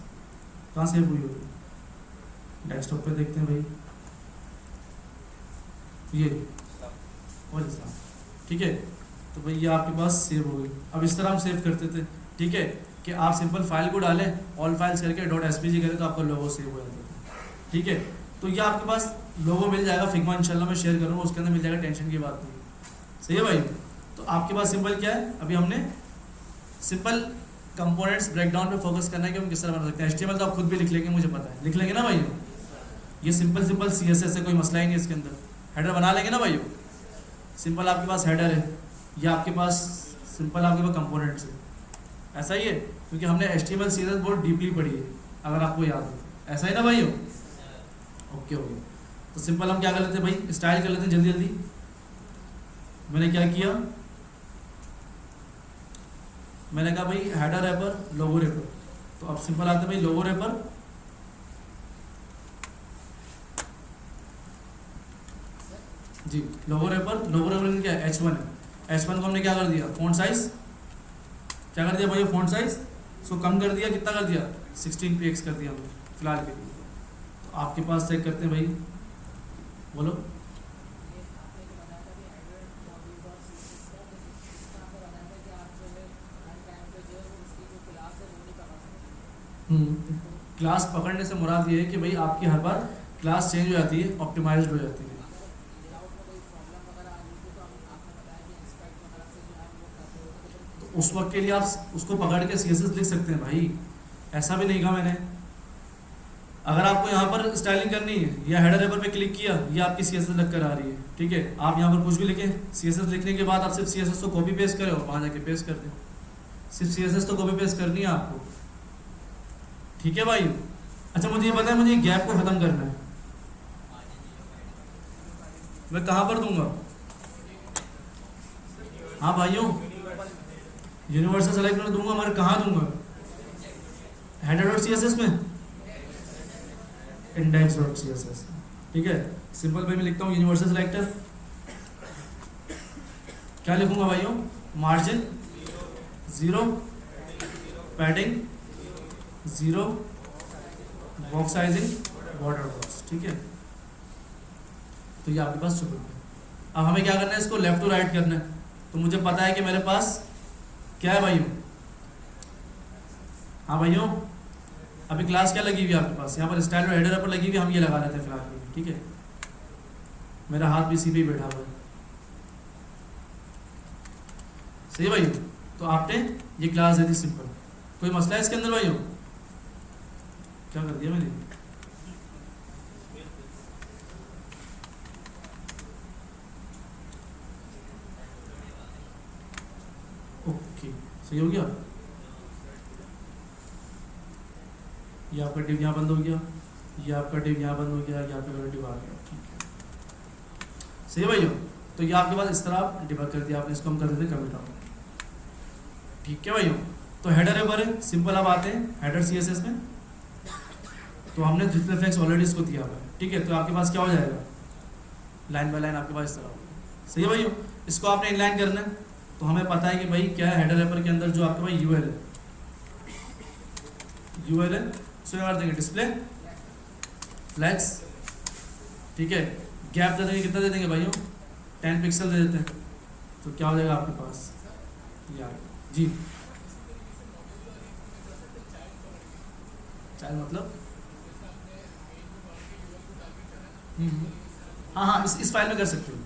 कहाँ सेव हुई होगी, डेस्कटॉप पे देखते हैं भाई, ये और इस्लाम, ठीक है। तो भाई ये आपके पास सेव हो गई। अब इस तरह हम सेव करते थे, ठीक है, कि आप सिंपल फाइल को डालें, ऑल फाइल्स करके डॉट SVG करें तो आपका लोगो सेव हो जाता है, ठीक है। तो ये आपके पास लोगो मिल जाएगा, फिग्मा इंशाल्लाह मैं शेयर करूँगा, उसके अंदर मिल जाएगा, टेंशन की बात नहीं, सही है भाई। तो आपके पास सिंपल क्या है, अभी हमने सिंपल कंपोनेंट्स ब्रेकडाउन पे फोकस करना है कि हम किस तरह बना सकते हैं। HTML तो आप खुद भी लिख लेंगे, मुझे पता है, लिख लेंगे ना भाई, ये सिंपल CSS से कोई मसला ही नहीं है, इसके अंदर हेडर बना लेंगे ना भाई, सिंपल आपके पास हेडर है, या आपके पास सिंपल आपके पास कंपोनेंट्स है, ऐसा ही है, क्योंकि हमने HTML CSS बहुत डीपली पढ़ी है, अगर आपको याद हो, ऐसा ही ना भाई। ओके ओके, तो सिंपल हम क्या कर लेते हैं भाई, स्टाइल कर लेते हैं जल्दी जल्दी। मैंने क्या किया, मैंने कहा भाई हेडर रैपर लोगो रैपर, तो अब सिंपल आते हैं भाई लोगो रैपर, जी लोगो रैपर क्या है, H1 है, H1 को हमने क्या कर दिया, फ़ॉन्ट साइज क्या कर दिया भाई, फ़ॉन्ट साइज इसको कम कर दिया, कितना कर दिया, 16 px कर दिया हमने फिलहाल के लिए। तो आपके पास चेक करते हैं भाई, बोलो। क्लास पकड़ने से मुराद ये है कि भाई आपकी हर बार क्लास चेंज हो जाती है, ऑप्टिमाइज्ड हो जाती है। तो उस वक्त के लिए आप उसको पकड़ के CSS लिख सकते हैं भाई, ऐसा भी नहीं कहा मैंने। अगर आपको यहाँ पर स्टाइलिंग करनी है, या हेडर रैपर पे क्लिक किया, ये आपकी CSS लग कर आ रही है, ठीक है। आप यहाँ पर कुछ भी लिखें, CSS लिखने के बाद आप सिर्फ CSS को कॉपी पेस्ट करें और वहाँ जाके पेस्ट कर दें, सिर्फ CSS तो कॉपी पेस्ट करनी है आपको, ठीक है भाई। अच्छा मुझे ये बताएं, मुझे गैप को ख़त्म करना है, मैं कहाँ पर दूंगा, हाँ भाइयों यूनिवर्सल सेलेक्ट में दूंगा, मगर कहाँ दूंगा, header.css में, index.css, ठीक है। सिंपल भाई मैं लिखता हूँ यूनिवर्सल सेलेक्टर, क्या लिखूंगा भाइयों, margin 0, padding 0 box sizing border box, ठीक है। तो ये आपके पास ट्रिपल पे। अब हमें क्या करना है, इसको लेफ्ट टू राइट करना है। तो मुझे पता है कि मेरे पास क्या है भाइयों, हाँ भाइयों, अभी क्लास क्या लगी हुई है आपके पास, यहाँ पर स्टाइल और हेडर पर लगी हुई, हम ये लगा लेते हैं फिलहाल, ठीक है। मेरा हाथ भी इसी पे बैठा हुआ है, सही है भाइयों। तो आपने ये क्लास दे दी सिंपल, कोई मसला है इसके अंदर भाइयों? क्या कर दिया मैंने? ओके, सही हो गया। ये आपका डिव यहाँ बंद हो गया, ये आपका डिव यहाँ बंद हो गया, ये आपका डिव आ गया, ठीक है, सही है भाइयों। तो ये आपके पास इस तरह आप डिबग कर दिया आपने, इसको हम कर देते कमिट आउट, ठीक है भाइयों। तो हेडर है पर सिंपल, अब आते हैं हेडर सीएसएस में। तो हमने डिस्प्ले फ्लेक्स ऑलरेडी इसको दिया हुआ है, ठीक है। तो आपके पास क्या हो जाएगा, लाइन बाय लाइन आपके पास इस तरह होगा, सही है भाइयों। इसको आपने इनलाइन करना है। तो हमें पता है कि भाई क्या है, हेडर रेपर के अंदर जो आपके पास यूएल है, यूएल है, उसको क्या कर देंगे, डिस्प्ले फ्लेक्स, ठीक है। गैप दे देंगे, कितना दे देंगे भाइयों, 10 पिक्सल दे देते हैं। तो क्या हो जाएगा आपके पास, यार जी चाइल्ड मतलब हाँ हाँ, इस फाइल में कर सकते हो,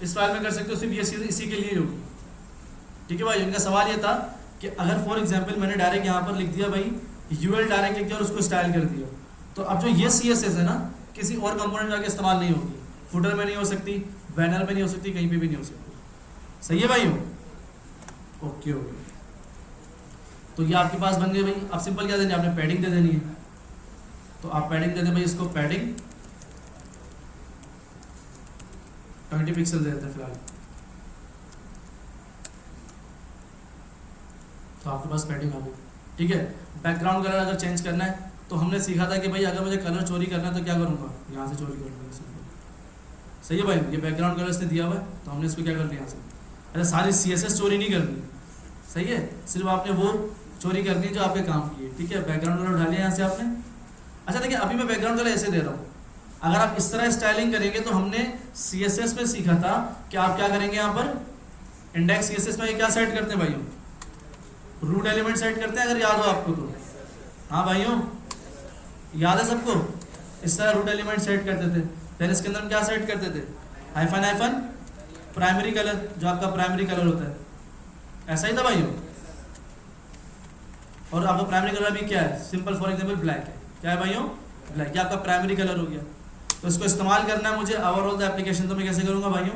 इस फाइल में कर सकते हो, सिर्फ ये चीज़ इसी के लिए ही होगी, ठीक है भाई। इनका सवाल ये था कि अगर फॉर एग्जांपल मैंने डायरेक्ट यहाँ पर लिख दिया भाई यूएल डायरेक्ट लिख दिया और उसको स्टाइल कर दिया, तो अब जो ये सीएसएस है ना, किसी और कंपोनेंट में आके इस्तेमाल नहीं होगी, फुटर में नहीं हो सकती, बैनर में नहीं हो सकती, कहीं पे भी नहीं हो सकती, सही है भाई। ओके ओके, तो ये आपके पास बन गए भाई। अब सिंपल क्या देनी है, आपने पैडिंग दे देनी है। तो आप पैडिंग दे दें भाई, इसको पैडिंग 20 पिक्सल दे देते हैं फिलहाल। तो आपके पास पैडिंग आ गई, ठीक है। बैकग्राउंड कलर अगर चेंज करना है तो हमने सीखा था कि भाई अगर मुझे कलर चोरी करना है तो क्या करूँगा, यहाँ से चोरी कर लूँगा, सही है भाई। ये बैकग्राउंड कलर इसने दिया हुआ है, तो हमने इसको क्या कर लिया यहाँ से। अच्छा, सारी सीएसएस चोरी नहीं करनी, सही है, सिर्फ आपने वो चोरी करनी है जो आपके काम की है, ठीक है। बैकग्राउंड कलर उठा लिया यहाँ से आपने। अच्छा देखिए, अभी मैं बैकग्राउंड कलर ऐसे दे रहा हूँ, अगर आप इस तरह स्टाइलिंग करेंगे तो हमने सीएसएस में सीखा था कि आप क्या करेंगे, यहाँ पर इंडेक्स सीएसएस में क्या सेट करते हैं भाइयों, रूट एलिमेंट सेट करते हैं, अगर याद हो आपको तो। हाँ भाइयों, याद है सबको, इस तरह रूट एलिमेंट सेट करते थे। फिर इसके अंदर हम क्या सेट करते थे, हाइफन हाइफन प्राइमरी कलर, जो आपका प्राइमरी कलर होता है, ऐसा ही था भाइयों। और आपका प्राइमरी कलर भी क्या है, सिंपल फॉर एग्जांपल ब्लैक है, क्या है भाइयों, ब्लैक, ये आपका प्राइमरी कलर हो गया। तो इसको इस्तेमाल करना है मुझे ओवरऑल द एप्लीकेशन, तो मैं कैसे करूंगा भाइयों,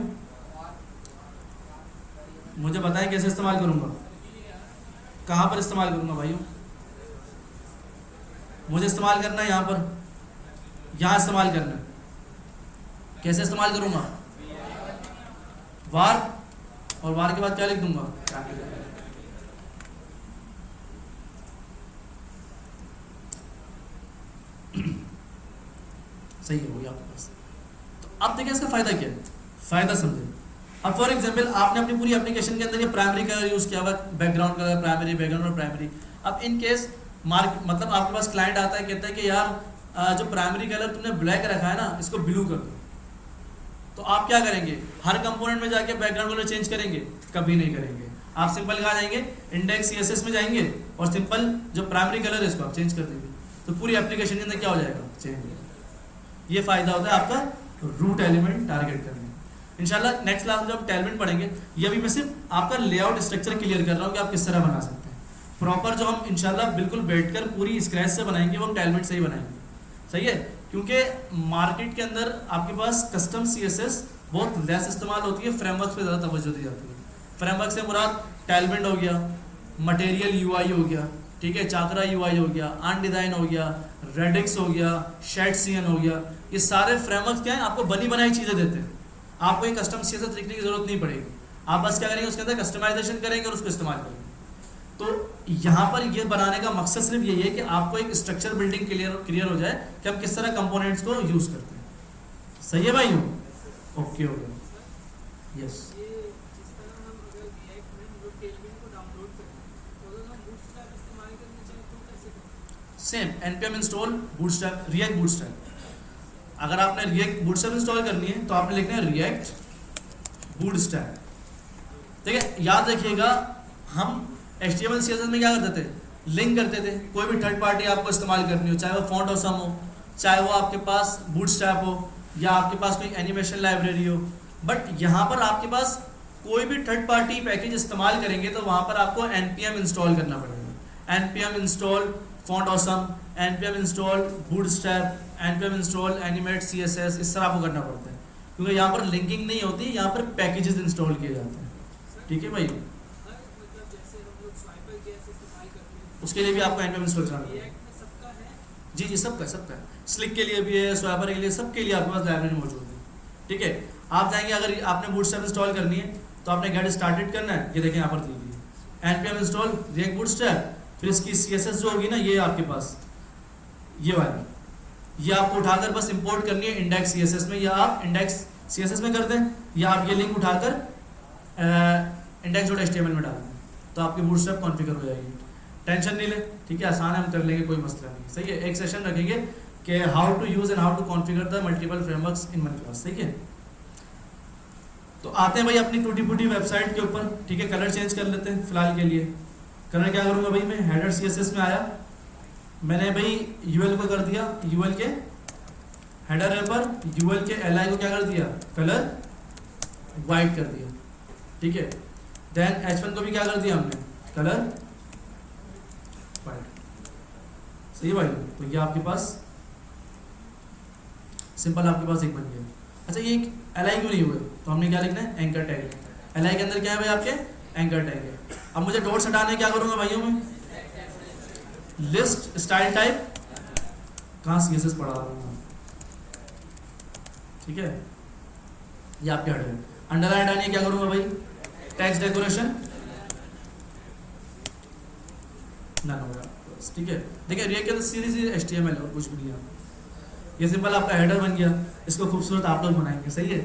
मुझे बताएं कैसे इस्तेमाल करूंगा, कहाँ पर इस्तेमाल करूंगा भाइयों। मुझे इस्तेमाल करना है यहाँ पर, यहाँ इस्तेमाल करना है, कैसे इस्तेमाल करूंगा, वार, और वार के बाद क्या लिख दूंगा, सही हो गया आपके पास। तो अब देखिए इसका फायदा क्या है, फायदा समझे। अब फॉर एग्जांपल आपने अपनी पूरी एप्लीकेशन के अंदर ये प्राइमरी कलर यूज किया हुआ, बैकग्राउंड कलर प्राइमरी, बैकग्राउंड और प्राइमरी। अब इन केस मतलब आपके पास क्लाइंट आता है, कहता है कि यार जो प्राइमरी कलर तुमने ब्लैक रखा है ना, इसको ब्लू कर दो। तो आप क्या करेंगे, हर कंपोनेंट में जाके बैकग्राउंड कलर चेंज करेंगे, कभी नहीं करेंगे। आप सिंपल कहाँ जाएंगे, इंडेक्स सीएसएस में जाएंगे और सिंपल जो प्राइमरी कलर है इसको आप चेंज कर देंगे, तो पूरी एप्लीकेशन के अंदर क्या हो जाएगा, चेंज हो जाएगा। ये फायदा होता है आपका रूट एलिमेंट टारगेट करने। इंशाल्लाह नेक्स्ट क्लास में जब टेलमेंट पढ़ेंगे, ये अभी मैं सिर्फ आपका लेआउट स्ट्रक्चर क्लियर कर रहा हूँ कि आप किस तरह बना सकते हैं। प्रॉपर जो हम इंशाल्लाह बिल्कुल बैठकर पूरी स्क्रैच से बनाएंगे वो हम टेलमेंट से ही बनाएंगे, सही है। क्योंकि मार्केट के अंदर आपके पास कस्टम सीएसएस बहुत लेस इस्तेमाल होती है, फ्रेमवर्क पे ज़्यादा तवज्जो दी जाती है। फ्रेमवर्क से मुराद टेलमेंट हो गया, मटेरियल यूआई हो गया, ठीक है, चाकरा यूआई हो गया, आन डिज़ाइन हो गया, रेडिक्स हो गया, शेड सीएन हो गया। ये सारे फ्रेमवर्क क्या है, आपको बनी बनाई चीज़ें देते हैं, आपको एक कस्टम सीएसएस लिखने की जरूरत नहीं पड़ेगी। आप बस क्या करेंगे, उसके अंदर कस्टमाइजेशन करेंगे और उसको इस्तेमाल करेंगे। तो यहाँ पर ये बनाने का मकसद सिर्फ यही है कि आपको एक स्ट्रक्चर बिल्डिंग क्लियर हो जाए कि हम किस तरह कंपोनेंट्स को यूज करते हैं, सही है भाई। Okay okay, yes. Same npm install bootstrap react bootstrap. अगर आपने रिएक्ट बूटस्ट्रैप इंस्टॉल करनी है तो आपने लिखना है रिएक्ट बूटस्ट्रैप। ठीक है, याद रखिएगा हम HTML CSS में क्या करते थे, लिंक करते थे। कोई भी थर्ड पार्टी आपको इस्तेमाल करनी हो, चाहे वो फॉन्ट ऑसम हो, चाहे वो आपके पास बूटस्ट्रैप हो, या आपके पास कोई एनिमेशन लाइब्रेरी हो, बट यहाँ पर आपके पास कोई भी थर्ड पार्टी पैकेज इस्तेमाल करेंगे तो वहाँ पर आपको npm इंस्टॉल करना पड़ेगा। npm install font awesome, npm install bootstrap, npm install animate CSS, इस तरह आपको करना पड़ता है, क्योंकि यहाँ पर लिंकिंग नहीं होती, यहाँ पर पैकेजेस इंस्टॉल किए जाते हैं। ठीक है भाई, उसके लिए भी आपको npm इंस्टॉल करना पड़ेगा। जी जी, सबका सबका स्लिक के लिए भी है, स्वैपर के लिए, सबके लिए आपके पास लाइब्रेरी मौजूद है। ठीक है, आप जाएंगे, अगर आपने बूटस्ट्रैप इंस्टॉल करनी है तो आपने गेट स्टार्टेड करना है, ये देखें यहाँ पर दी हुई है npm इंस्टॉल रिएक्ट बूटस्ट्रैप, फिर इसकी CSS जो होगी ना, ये आपके पास ये वाली, ये आपको उठाकर बस इंपोर्ट करनी है इंडेक्स CSS में, या आप इंडेक्स CSS में कर दें, या आप ये लिंक उठाकर index.html में डाल दें, तो आपकी बूटस्ट्रैप कॉन्फ़िगर हो जाएगी। टेंशन नहीं ले, ठीक है, आसान है, हम कर लेंगे, कोई मसला नहीं। सही है, एक सेशन रखेंगे कि how to use and how to configure the multiple frameworks in one class. सही है, तो आते हैं भाई अपनी टूटी फूटी वेबसाइट के ऊपर। ठीक है, कलर चेंज कर लेते हैं फिलहाल के लिए। कलर क्या करूँगा भाई, मैं हेडर CSS में आया, मैंने भाई UL को कर दिया, UL के हेडर है पर UL के LI को क्या कर दिया, कलर वाइट कर दिया। ठीक है, देन H1 को भी क्या कर दिया हमने, कलर वाइट। सही भाई, तो ये आपके पास सिंपल आपके पास एक बन गया। अच्छा, ये LI क्यों नहीं हुए, तो हमने क्या लिखना है, एंकर टैग। LI के अंदर क्या है भाई, आपके एंकर टैग है। अब मुझे डॉट्स हटाने क्या करूँगा भाइयों में, लिस्ट स्टाइल टाइप, कहाँ CSS पढ़ा रहा हूँ। ठीक है, ये आपके हेडर है। अंडरलाइन हटानी क्या करूँगा भाई, टेक्स्ट डेकोरेशन ना होगा। ठीक है, देखिए रिएक्ट के अंदर सीधी HTML और कुछ भी नहीं है। ये सिंपल आपका हेडर बन गया, इसको खूबसूरत आप लोग बनाएंगे। सही है,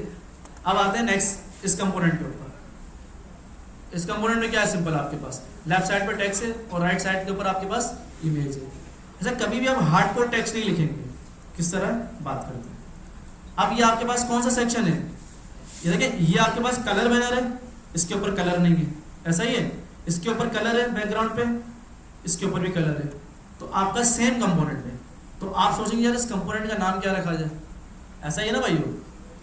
अब आते हैं नेक्स्ट इस कंपोनेंट के ऊपर। इस कंपोनेंट में क्या है, सिंपल आपके पास लेफ्ट साइड पे टेक्स्ट है और राइट साइड के ऊपर आपके पास इमेज है। ऐसा कभी भी आप हार्डकोर टेक्स्ट नहीं लिखेंगे, किस तरह बात करते हैं। अब ये आपके पास कौन सा सेक्शन है, ये देखिए, ये आपके पास कलर बैनर है, इसके ऊपर कलर नहीं है, ऐसा ही है, इसके ऊपर कलर है बैकग्राउंड पे, इसके ऊपर भी कलर है, तो आपका सेम कंपोनेंट है। तो आप सोचेंगे यार इस कंपोनेंट का नाम क्या रखा जाए, ऐसा ही है ना भाइयों।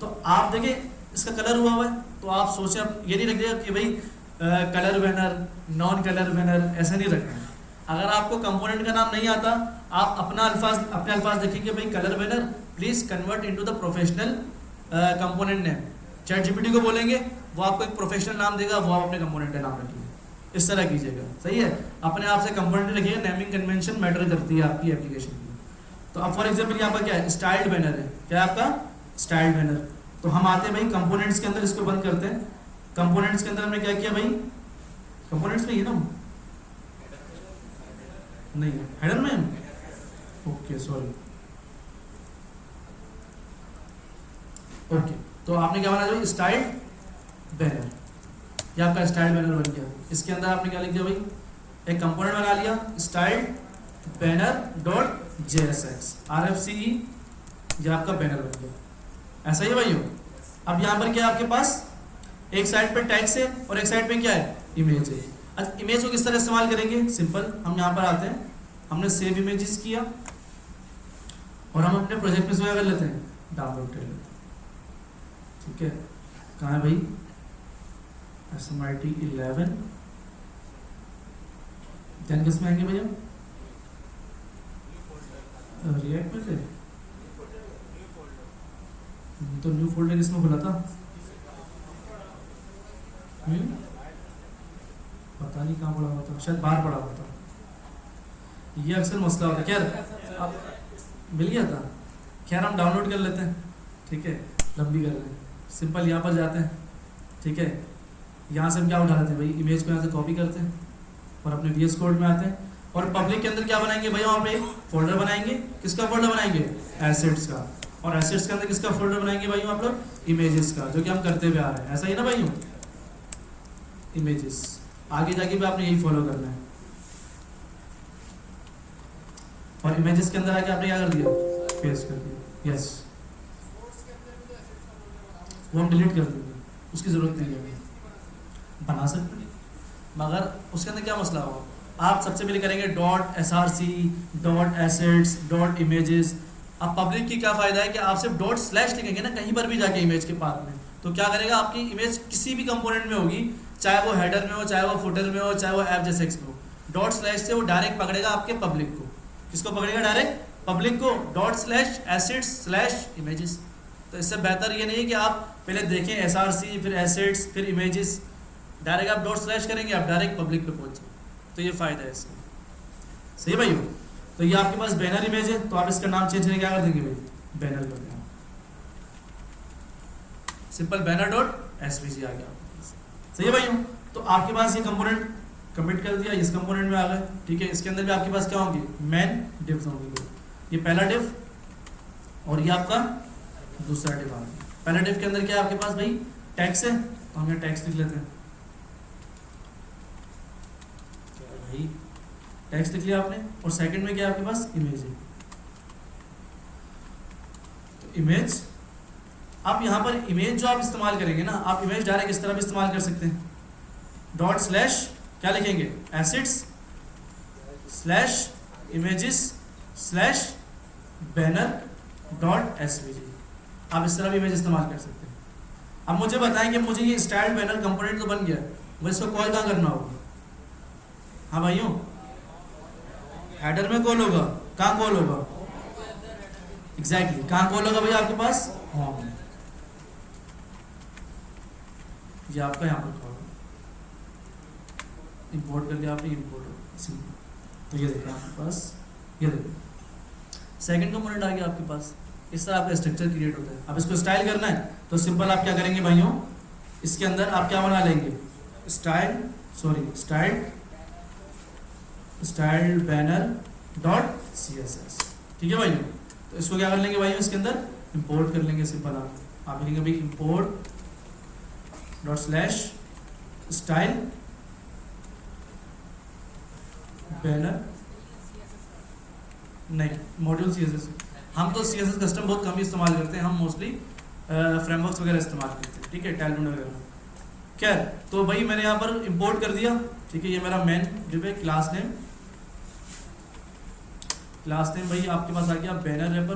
तो आप देखिए इसका कलर हुआ हुआ है, तो आप सोचें, आप ये नहीं रखिएगा कि भाई colour banner, non colour banner, ऐसा नहीं रखना है। अगर आपको कंपोनेंट का नाम नहीं आता, आप अपने अल्फाज देखिए भाई colour banner please convert into the professional component name. ChatGPT को बोलेंगे, वो आपको एक प्रोफेशनल नाम देगा, वो आप अपने कंपोनेंट का नाम रखिए, इस तरह कीजिएगा। सही है, अपने आप से कंपोनेंट रखिएगा, नेमिंग कन्वेंशन मैटर करती है आपकी एप्लीकेशन की। तो अब फॉर एग्जाम्पल यहाँ पर क्या है, स्टाइल्ड बैनर है, क्या है आपका, स्टाइल्ड बैनर। तो हम आते हैं भाई कंपोनेंट्स के अंदर, इसको बंद करते हैं। कंपोनेंट्स के अंदर हमने क्या किया भाई, कंपोनेंट्स में ही है ना, नहीं है हेडर में, ओके सॉरी, ओके। तो आपने क्या बना दिया, स्टाइल्ड बैनर, ये आपका स्टाइल्ड बैनर बन गया। इसके अंदर आपने क्या लिख दिया भाई, एक कंपोनेंट बना लिया, styled banner dot JSX RFCE, ये आपका बैनर बन गया। ऐसा ही भाइयों। अब यहाँ पर क्या है आपके पास, एक साइड पे टेक्स्ट है और एक साइड पे क्या है, इमेज है। अच्छा, इमेज को किस तरह इस्तेमाल करेंगे, सिंपल, हम यहाँ पर आते हैं, हमने सेव इमेजेस किया और हम अपने प्रोजेक्ट में क्या कर लेते हैं, डाउनलोड कर लेते हैं। ठीक है, कहाँ है भाई, SMIT 11, देन किस में आएंगे भैया, रिएक्ट में थे, तो न्यू फोल्डर किसमें खुला था, पता नहीं कहाँ पड़ा हुआ था, शायद बाहर पड़ा हुआ था। ये अक्सर मसला होता है। खैर अब मिल गया था, खैर हम डाउनलोड कर लेते हैं। ठीक है, लंबी कर रहे हैं, सिंपल यहाँ पर जाते हैं। ठीक है, यहाँ से हम क्या उठा लेते हैं भाई, इमेज को यहाँ से कॉपी करते हैं और अपने VS कोड में आते हैं और पब्लिक के अंदर क्या बनाएंगे भाई, वहाँ पे एक फोल्डर बनाएंगे। किसका फोल्डर बनाएंगे, एसेट्स का। और एसेट्स के अंदर किसका फोल्डर बनाएंगे भाई, आप लोग इमेजेस का, जो कि हम करते हुए आ रहे हैं। ऐसा ही ना भाई, इमेजेस आगे जाके भी आपने यही फॉलो करना है। और इमेजेस के अंदर आके आपने क्या कर दिया, पेस्ट कर दिया। यस, वो हम डिलीट कर देंगे, उसकी ज़रूरत नहीं है, बना सकते हैं, मगर उसके अंदर क्या मसला होगा, आप सबसे पहले करेंगे dot src dot assets dot images. अब पब्लिक की क्या फ़ायदा है कि आप सिर्फ डॉट स्लैश लिखेंगे ना कहीं पर भी जाके इमेज के पार्ट में, तो क्या करेगा, आपकी इमेज किसी भी कंपोनेंट में होगी, चाहे वो हेडर में हो, चाहे वो फुटर में हो, चाहे वो ऐप जैसे में हो, डॉट स्लैश से वो डायरेक्ट पकड़ेगा आपके पब्लिक को। किसको पकड़ेगा, डायरेक्ट पब्लिक को, dot slash assets slash images. तो इससे बेहतर ये नहीं है कि आप पहले देखें src फिर एसेट्स फिर इमेजेस, डायरेक्ट आप डॉट स्लैश करेंगे, आप डायरेक्ट पब्लिक पे पहुंचे, तो ये फ़ायदा है इसका। सही भाई हो, तो ये आपके पास बैनर इमेज है, तो आप इसका नाम चेंज करके क्या कर देंगे भाई, बैनर कर देंगे, सिंपल बैनर डॉट एसवीजी आ गया। सही है भाई हो, तो आपके पास ये कंपोनेंट कमिट कर दिया, इस कंपोनेंट में आ गए, ठीक है। इसके अंदर भी आपके पास क्या होंगे, मेन डिव्स होंगे, ये पहला डिव और ये आपका दूसरा डिव आ गया। पहला डिव के अंदर क्या है आपके पास भाई, टैक्स है, तो हम यहाँ टैक्स लिख लेते हैं, भाई टैक्स लिख लिया आपने, और सेकंड में क्या है आपके पास, इमेज है, तो इमेज। आप यहाँ पर इमेज जो आप इस्तेमाल करेंगे ना, आप इमेज डायरेक्ट इस तरह भी इस्तेमाल कर सकते हैं, डॉट स्लैश क्या लिखेंगे, acids slash images slash banner dot SVG, आप इस तरह भी इमेज इस्तेमाल कर सकते हैं। अब मुझे बताएं कि मुझे ये स्टाइल बैनर कंपोनेंट तो बन गया, मुझे इसको कॉल कहाँ करना होगा, हाँ भाइयों, हेडर में कॉल होगा, कहाँ कॉल होगा, एग्जैक्टली कहाँ कॉल होगा भैया आपके पास, होम में, ये आपका यहाँ पर कॉल इंपोर्ट कर लिया आपने, इंपोर्ट सिंपल। तो ये देखिए आपके पास, ये देखिए सेकंड कंपोनेंट आ गया आपके पास, इस तरह आपका स्ट्रक्चर क्रिएट होता है। अब इसको स्टाइल करना है तो सिंपल आप क्या करेंगे भाइयों, इसके अंदर आप क्या बना लेंगे, स्टाइल बैनर डॉट css, ठीक है भाइयों। तो इसको क्या कर लेंगे भाइयों, इसके अंदर इंपोर्ट कर लेंगे, सिंपल आप लिखेंगे भाई import dot slash style banner, नहीं मॉड्यूल css, हम तो css कस्टम बहुत कम ही इस्तेमाल करते हैं, हम मोस्टली फ्रेमवर्क्स वगैरह इस्तेमाल करते हैं, ठीक है, टैलेंट वगैरह। खैर, तो भाई मैंने यहाँ पर इंपोर्ट कर दिया, ठीक है, ये मेरा मेन डिव है, क्लास नेम भाई आपके पास आ गया बैनर रैपर।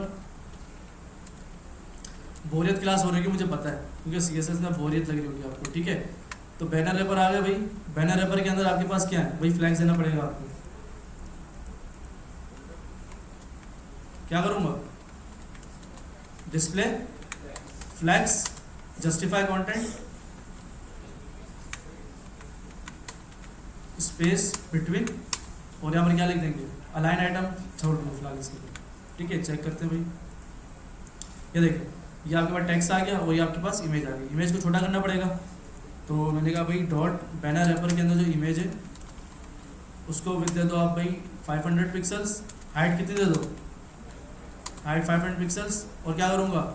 बोरियत क्लास हो रही है मुझे पता है, क्योंकि CSS में बोरियत लग रही होगी आपको, ठीक है। तो बैनर रैपर आ गया भाई, बैनर रैपर के अंदर आपके पास क्या है, वही फ्लैग्स देना पड़ेगा आपको। क्या करूँगा, display flags justify content space between, और यहाँ पर क्या लिख देंगे, अलाइन आइटम छोड़ दो फिलहाल इसके लिए, ठीक है। चेक करते हैं भाई, ये देखिए ये आपके पास टेक्स्ट आ गया और ये आपके पास इमेज आ गई। इमेज को छोटा करना पड़ेगा, तो मैंने कहा भाई डॉट बैनर रैपर के अंदर जो इमेज है उसको विड्थ दे दो आप भाई 500 पिक्सल्स, हाइट कितनी दे दो, हाइट 500 पिक्सल्स, और क्या करूँगा,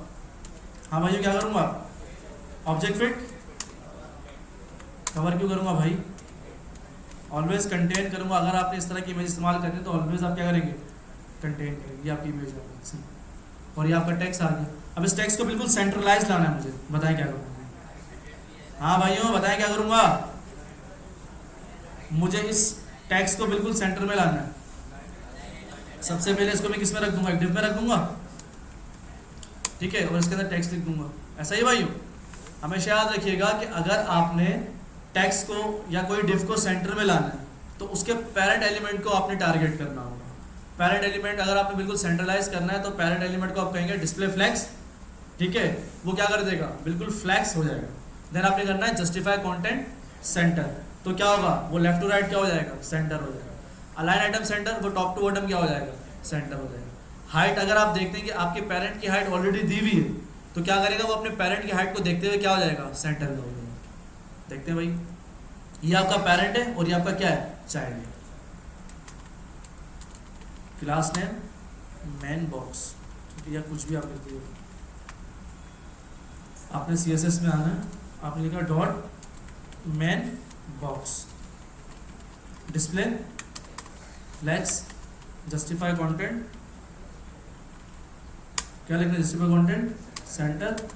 हाँ भाई क्या करूँगा, ऑब्जेक्ट फिट कवर क्यों करूँगा भाई, ऑलवेज कंटेन करूँगा। अगर आपने इस तरह की इमेज इस्तेमाल करनी है तो ऑलवेज आप क्या करेंगे, कंटेन करेंगे, ये आपकी इमेज है और ये आपका टेक्स्ट आ गया। अब इस टेक्स्ट को बिल्कुल सेंट्रलाइज लाना है मुझे, बताएं क्या करूँगा, हाँ भाइयों बताएं क्या करूँगा, मुझे इस टेक्स्ट को बिल्कुल सेंटर में लाना है। सबसे पहले इसको मैं किस में रख दूंगा, एक डिव में रख दूंगा, ठीक है, और इसके अंदर टेक्स्ट लिख दूंगा, ऐसा ही भाइयों। हमेशा याद रखिएगा कि अगर आपने टेक्स्ट को या कोई डिव को सेंटर में लाना है तो उसके पेरेंट एलिमेंट को आपने टारगेट करना होगा। पेरेंट एलिमेंट अगर आपने बिल्कुल सेंट्रलाइज करना है तो पेरेंट एलिमेंट को आप कहेंगे डिस्प्ले फ्लैग्स, ठीक है, वो क्या कर देगा, बिल्कुल फ्लैग्स हो जाएगा। देन आपने करना है जस्टिफाई कंटेंट सेंटर, तो क्या होगा, वो लेफ्ट टू राइट क्या हो जाएगा, सेंटर हो जाएगा। अलाइन आइटम सेंटर, वो टॉप टू बॉटम क्या हो जाएगा, सेंटर हो जाएगा। हाइट अगर आप देखते हैं कि आपके पेरेंट की हाइट ऑलरेडी दी हुई है तो क्या करेगा, वो अपने पेरेंट की हाइट को देखते हुए क्या हो जाएगा, सेंटर में हो जाएगा। देखते हैं भाई, ये आपका पेरेंट है और ये आपका क्या है, चाइल्ड है। क्लास नेम मैन बॉक्स, ठीक है, या कुछ भी आप लिखते हो। आपने CSS में आना है, आपने लिखा dot man box, display flags justify content, क्या लिखना है, justify content centre,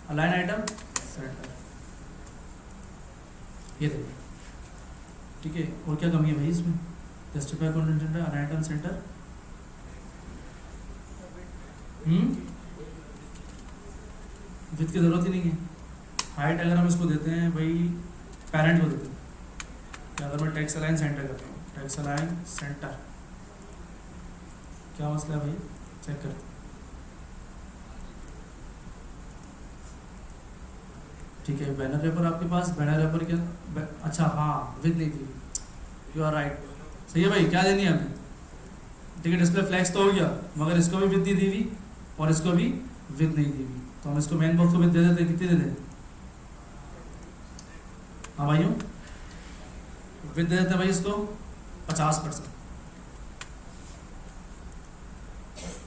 align item centre, ये देखिए, ठीक है। और क्या कमी है भाई इसमें, justify content centre, align item centre, with की जरूरत ही नहीं है। हाइट अगर हम इसको देते हैं भाई, पेरेंट को देते हैं, क्या अगर मैं टेक्स्ट अलाइन सेंटर करता हूँ, टेक्स्ट अलाइन सेंटर, क्या मसला है भाई, चेक करते हैं, ठीक है। बैनर पेपर आपके पास, बैनर पेपर क्या, अच्छा हाँ विद नहीं दी, यू आर राइट, सही है भाई, क्या देनी है हमें, ठीक है। डिस्प्ले फ्लैक्स तो हो गया, मगर इसको भी विद दी हुई और इसको भी विद नहीं दी हुई, तो हम इसको मेन बॉक्स को विद दे देते, कितनी दे दें, हाँ भाइयों विद दे देते हैं भाई इसको 50%,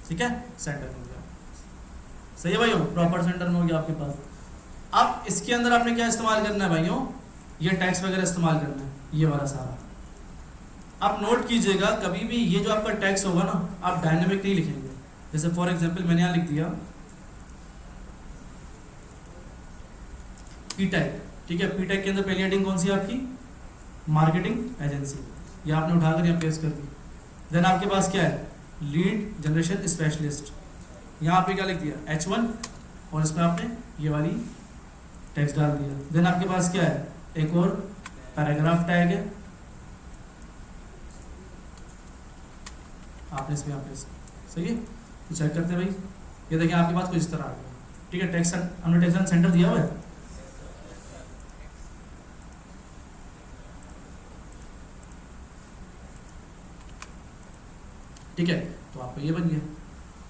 ठीक है। सेंटर में हो गया, सही है भाइयों, प्रॉपर सेंटर में हो गया आपके पास। अब इसके अंदर आपने क्या इस्तेमाल करना है भाइयों, ये टैक्स वगैरह इस्तेमाल करना है, ये वाला सारा। आप नोट कीजिएगा, कभी भी ये जो आपका टैक्स होगा ना, आप डायनेमिक नहीं लिखेंगे। जैसे फॉर एग्जांपल मैंने यहाँ लिख दिया पी टैग, ठीक है। पी टैग के अंदर पहली हेडिंग कौन सी है आपकी, मार्केटिंग एजेंसी, ये आपने उठाकर यहाँ पेस्ट कर दी। देन आपके पास क्या है, लीड जनरेशन स्पेशलिस्ट, यहाँ पे क्या लिख दिया H1 और इसमें आपने ये वाली टेक्स्ट डाल दिया। देन आपके पास क्या है, एक और पैराग्राफ टैग है, आपने इसमें आप सही है, तो चेक करते हैं भाई, ये देखिए आपके पास कुछ इस तरह आ गया, ठीक है। टेक्स्ट हमने टेक्स्ट सेंटर दिया हुआ है, ठीक है, तो आपका ये बन गया।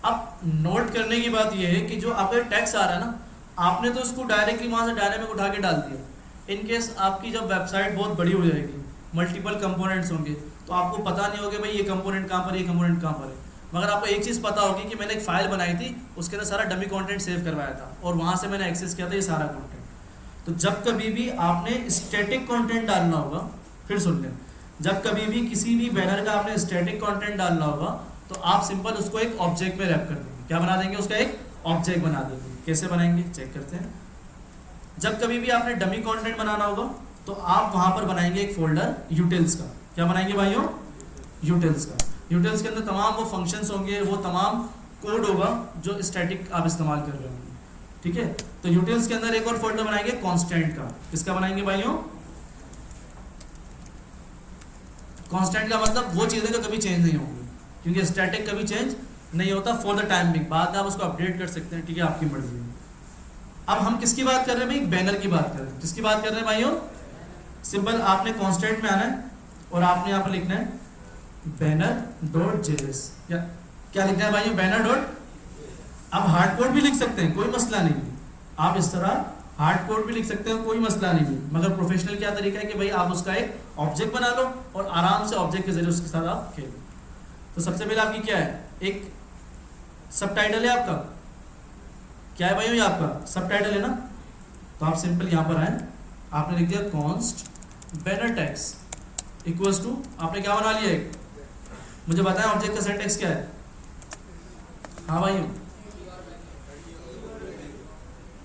अब नोट करने की बात ये है कि जो आपका टैक्स आ रहा है ना, आपने तो इसको डायरेक्टली वहां से डायनेमिक उठा के डाल दिया। इन केस आपकी जब वेबसाइट बहुत बड़ी हो जाएगी, मल्टीपल कंपोनेंट्स होंगे, तो आपको पता नहीं होगा भाई ये कंपोनेंट कहाँ पर, ये कंपोनेंट कहाँ पर है, मगर आपको एक चीज़ पता होगी कि मैंने एक फाइल बनाई थी, उसके अंदर सारा डमी कंटेंट सेव करवाया था और वहाँ से मैंने एक्सेस किया था ये सारा कंटेंट। तो जब कभी भी आपने स्टैटिक कंटेंट डालना होगा, फिर सुन लें, जब कभी भी किसी भी बैनर का आपने स्टैटिक कंटेंट डालना होगा, तो आप सिंपल उसको एक ऑब्जेक्ट में रैप कर देंगे। क्या बना देंगे, उसका एक ऑब्जेक्ट बना देंगे। कैसे बनाएंगे, चेक करते हैं। जब कभी भी आपने डमी कंटेंट बनाना होगा, तो आप वहाँ पर बनाएंगे एक फोल्डर यूटिल्स का। क्या बनाएंगे भाइयों, यूटिल्स का। यूटिल्स के अंदर तमाम वो फंक्शंस होंगे, वो तमाम कोड होगा जो स्टैटिक आप इस्तेमाल कर रहे होंगे, ठीक है। तो यूटिल्स के अंदर एक और फोल्डर बनाएंगे कांस्टेंट का। किसका बनाएंगे भाइयों, कांस्टेंट का मतलब वो चीज़ें जो कभी चेंज नहीं होंगी, क्योंकि स्टैटिक कभी चेंज नहीं होता फॉर द टाइम बिंग, बाद में आप उसको अपडेट कर सकते हैं, ठीक है, आपकी मर्जी है। अब हम किसकी बात कर रहे हैं भाई, बैनर की बात कर रहे हैं। किसकी बात कर रहे हैं भाइयों, सिंपल आपने कांस्टेंट में आना है और आपने यहाँ पर लिखना है बैनर डॉट जेएस। क्या लिखना है भाइयों, बैनर डॉट। आप हार्ड कोड भी लिख सकते हैं, कोई मसला नहीं है, आप इस तरह हार्ड कोड भी लिख सकते हैं, कोई मसला नहीं है। मगर प्रोफेशनल क्या तरीका है कि भाई आप उसका एक ऑब्जेक्ट बना लो और आराम से ऑब्जेक्ट के जरिए उसके साथ आप खेलो। तो सबसे पहले आपकी क्या है, एक सब टाइटल है आपका, क्या है भाइयों, ये आपका सब टाइटल है ना। तो आप सिंपल यहाँ पर आए, आपने लिख दिया const banner text equals to, आपने क्या बना लिया एक, मुझे बताएं ऑब्जेक्ट का सिंटैक्स क्या है। हाँ भाइयों,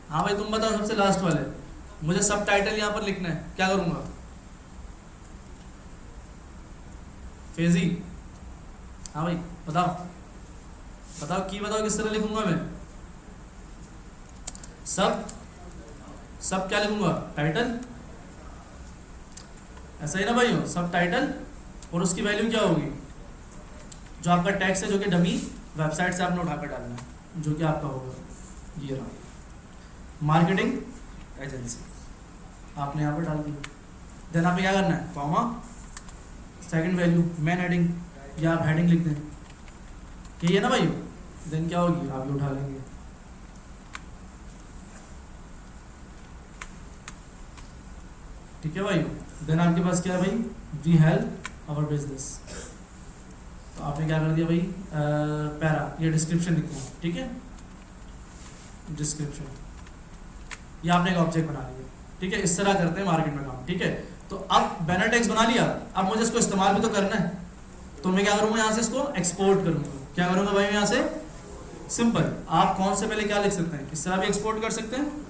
हाँ भाई तुम बताओ सबसे लास्ट वाले, मुझे सब टाइटल यहाँ पर लिखना है, क्या करूँगा, फेजी। हाँ भाई बताओ बताओ की बताओ किस तरह लिखूंगा मैं, सब क्या लिखूंगा, टाइटल, ऐसा ही ना भाइयों, सब टाइटल, और उसकी वैल्यू क्या होगी, जो आपका टैक्स है, जो कि डमी वेबसाइट से आपने उठाकर डालना है, जो कि आपका होगा ये रहा मार्केटिंग एजेंसी, आपने यहाँ पर डाल दी। देन आपने क्या करना है, comma second value main heading, या आप हेडिंग लिख दें, यही है ना भाई। देन क्या होगी, आप ये उठा लेंगे, ठीक है भाई। देन आपके पास क्या है भाई, वी हेल्प आवर बिजनेस, तो आपने क्या कर दिया भाई, पैरा, ये डिस्क्रिप्शन लिख दिया, ठीक है, डिस्क्रिप्शन, ये आपने एक ऑब्जेक्ट बना लिया, ठीक है। इस तरह करते हैं मार्केट में काम, ठीक है। तो अब बैनर टैक्स बना लिया, अब मुझे इसको इस्तेमाल भी तो करना है, तो मैं क्या करूंगा, यहाँ से इसको एक्सपोर्ट करूंगा। क्या करूंगा भाई यहाँ से, सिंपल, आप कौन से पहले क्या लिख सकते हैं, इस तरह भी एक्सपोर्ट कर सकते हैं,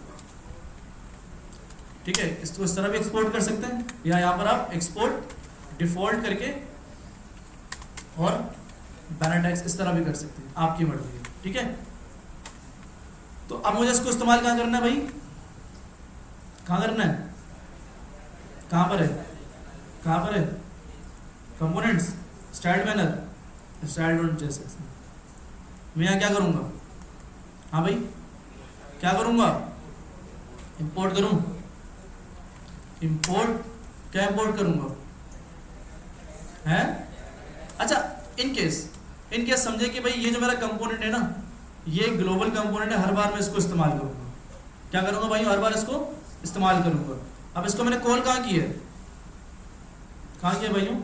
ठीक है, इसको इस तरह भी एक्सपोर्ट कर सकते हैं, या यहाँ पर आप एक्सपोर्ट डिफॉल्ट करके और बैनर टैक्स इस तरह भी कर सकते हैं, आपकी मर्जी है, ठीक है। तो अब मुझे इसको इस्तेमाल कहाँ करना है भाई, कहाँ करना है, कहाँ पर है, कहाँ पर है, components, style banner, style dot JSX में मैं यहाँ क्या करूँगा, हाँ भाई क्या करूँगा, इंपोर्ट करूँ, इंपोर्ट, क्या इंपोर्ट करूँगा है, अच्छा इन केस समझे कि भाई ये जो मेरा कंपोनेंट है ना, ये ग्लोबल कंपोनेंट है, हर बार मैं इसको इस्तेमाल करूँगा, क्या करूँगा भाई, हर बार इसको इस्तेमाल करूँगा। अब इसको मैंने कॉल कहाँ की है, कहाँ किया भाइयों,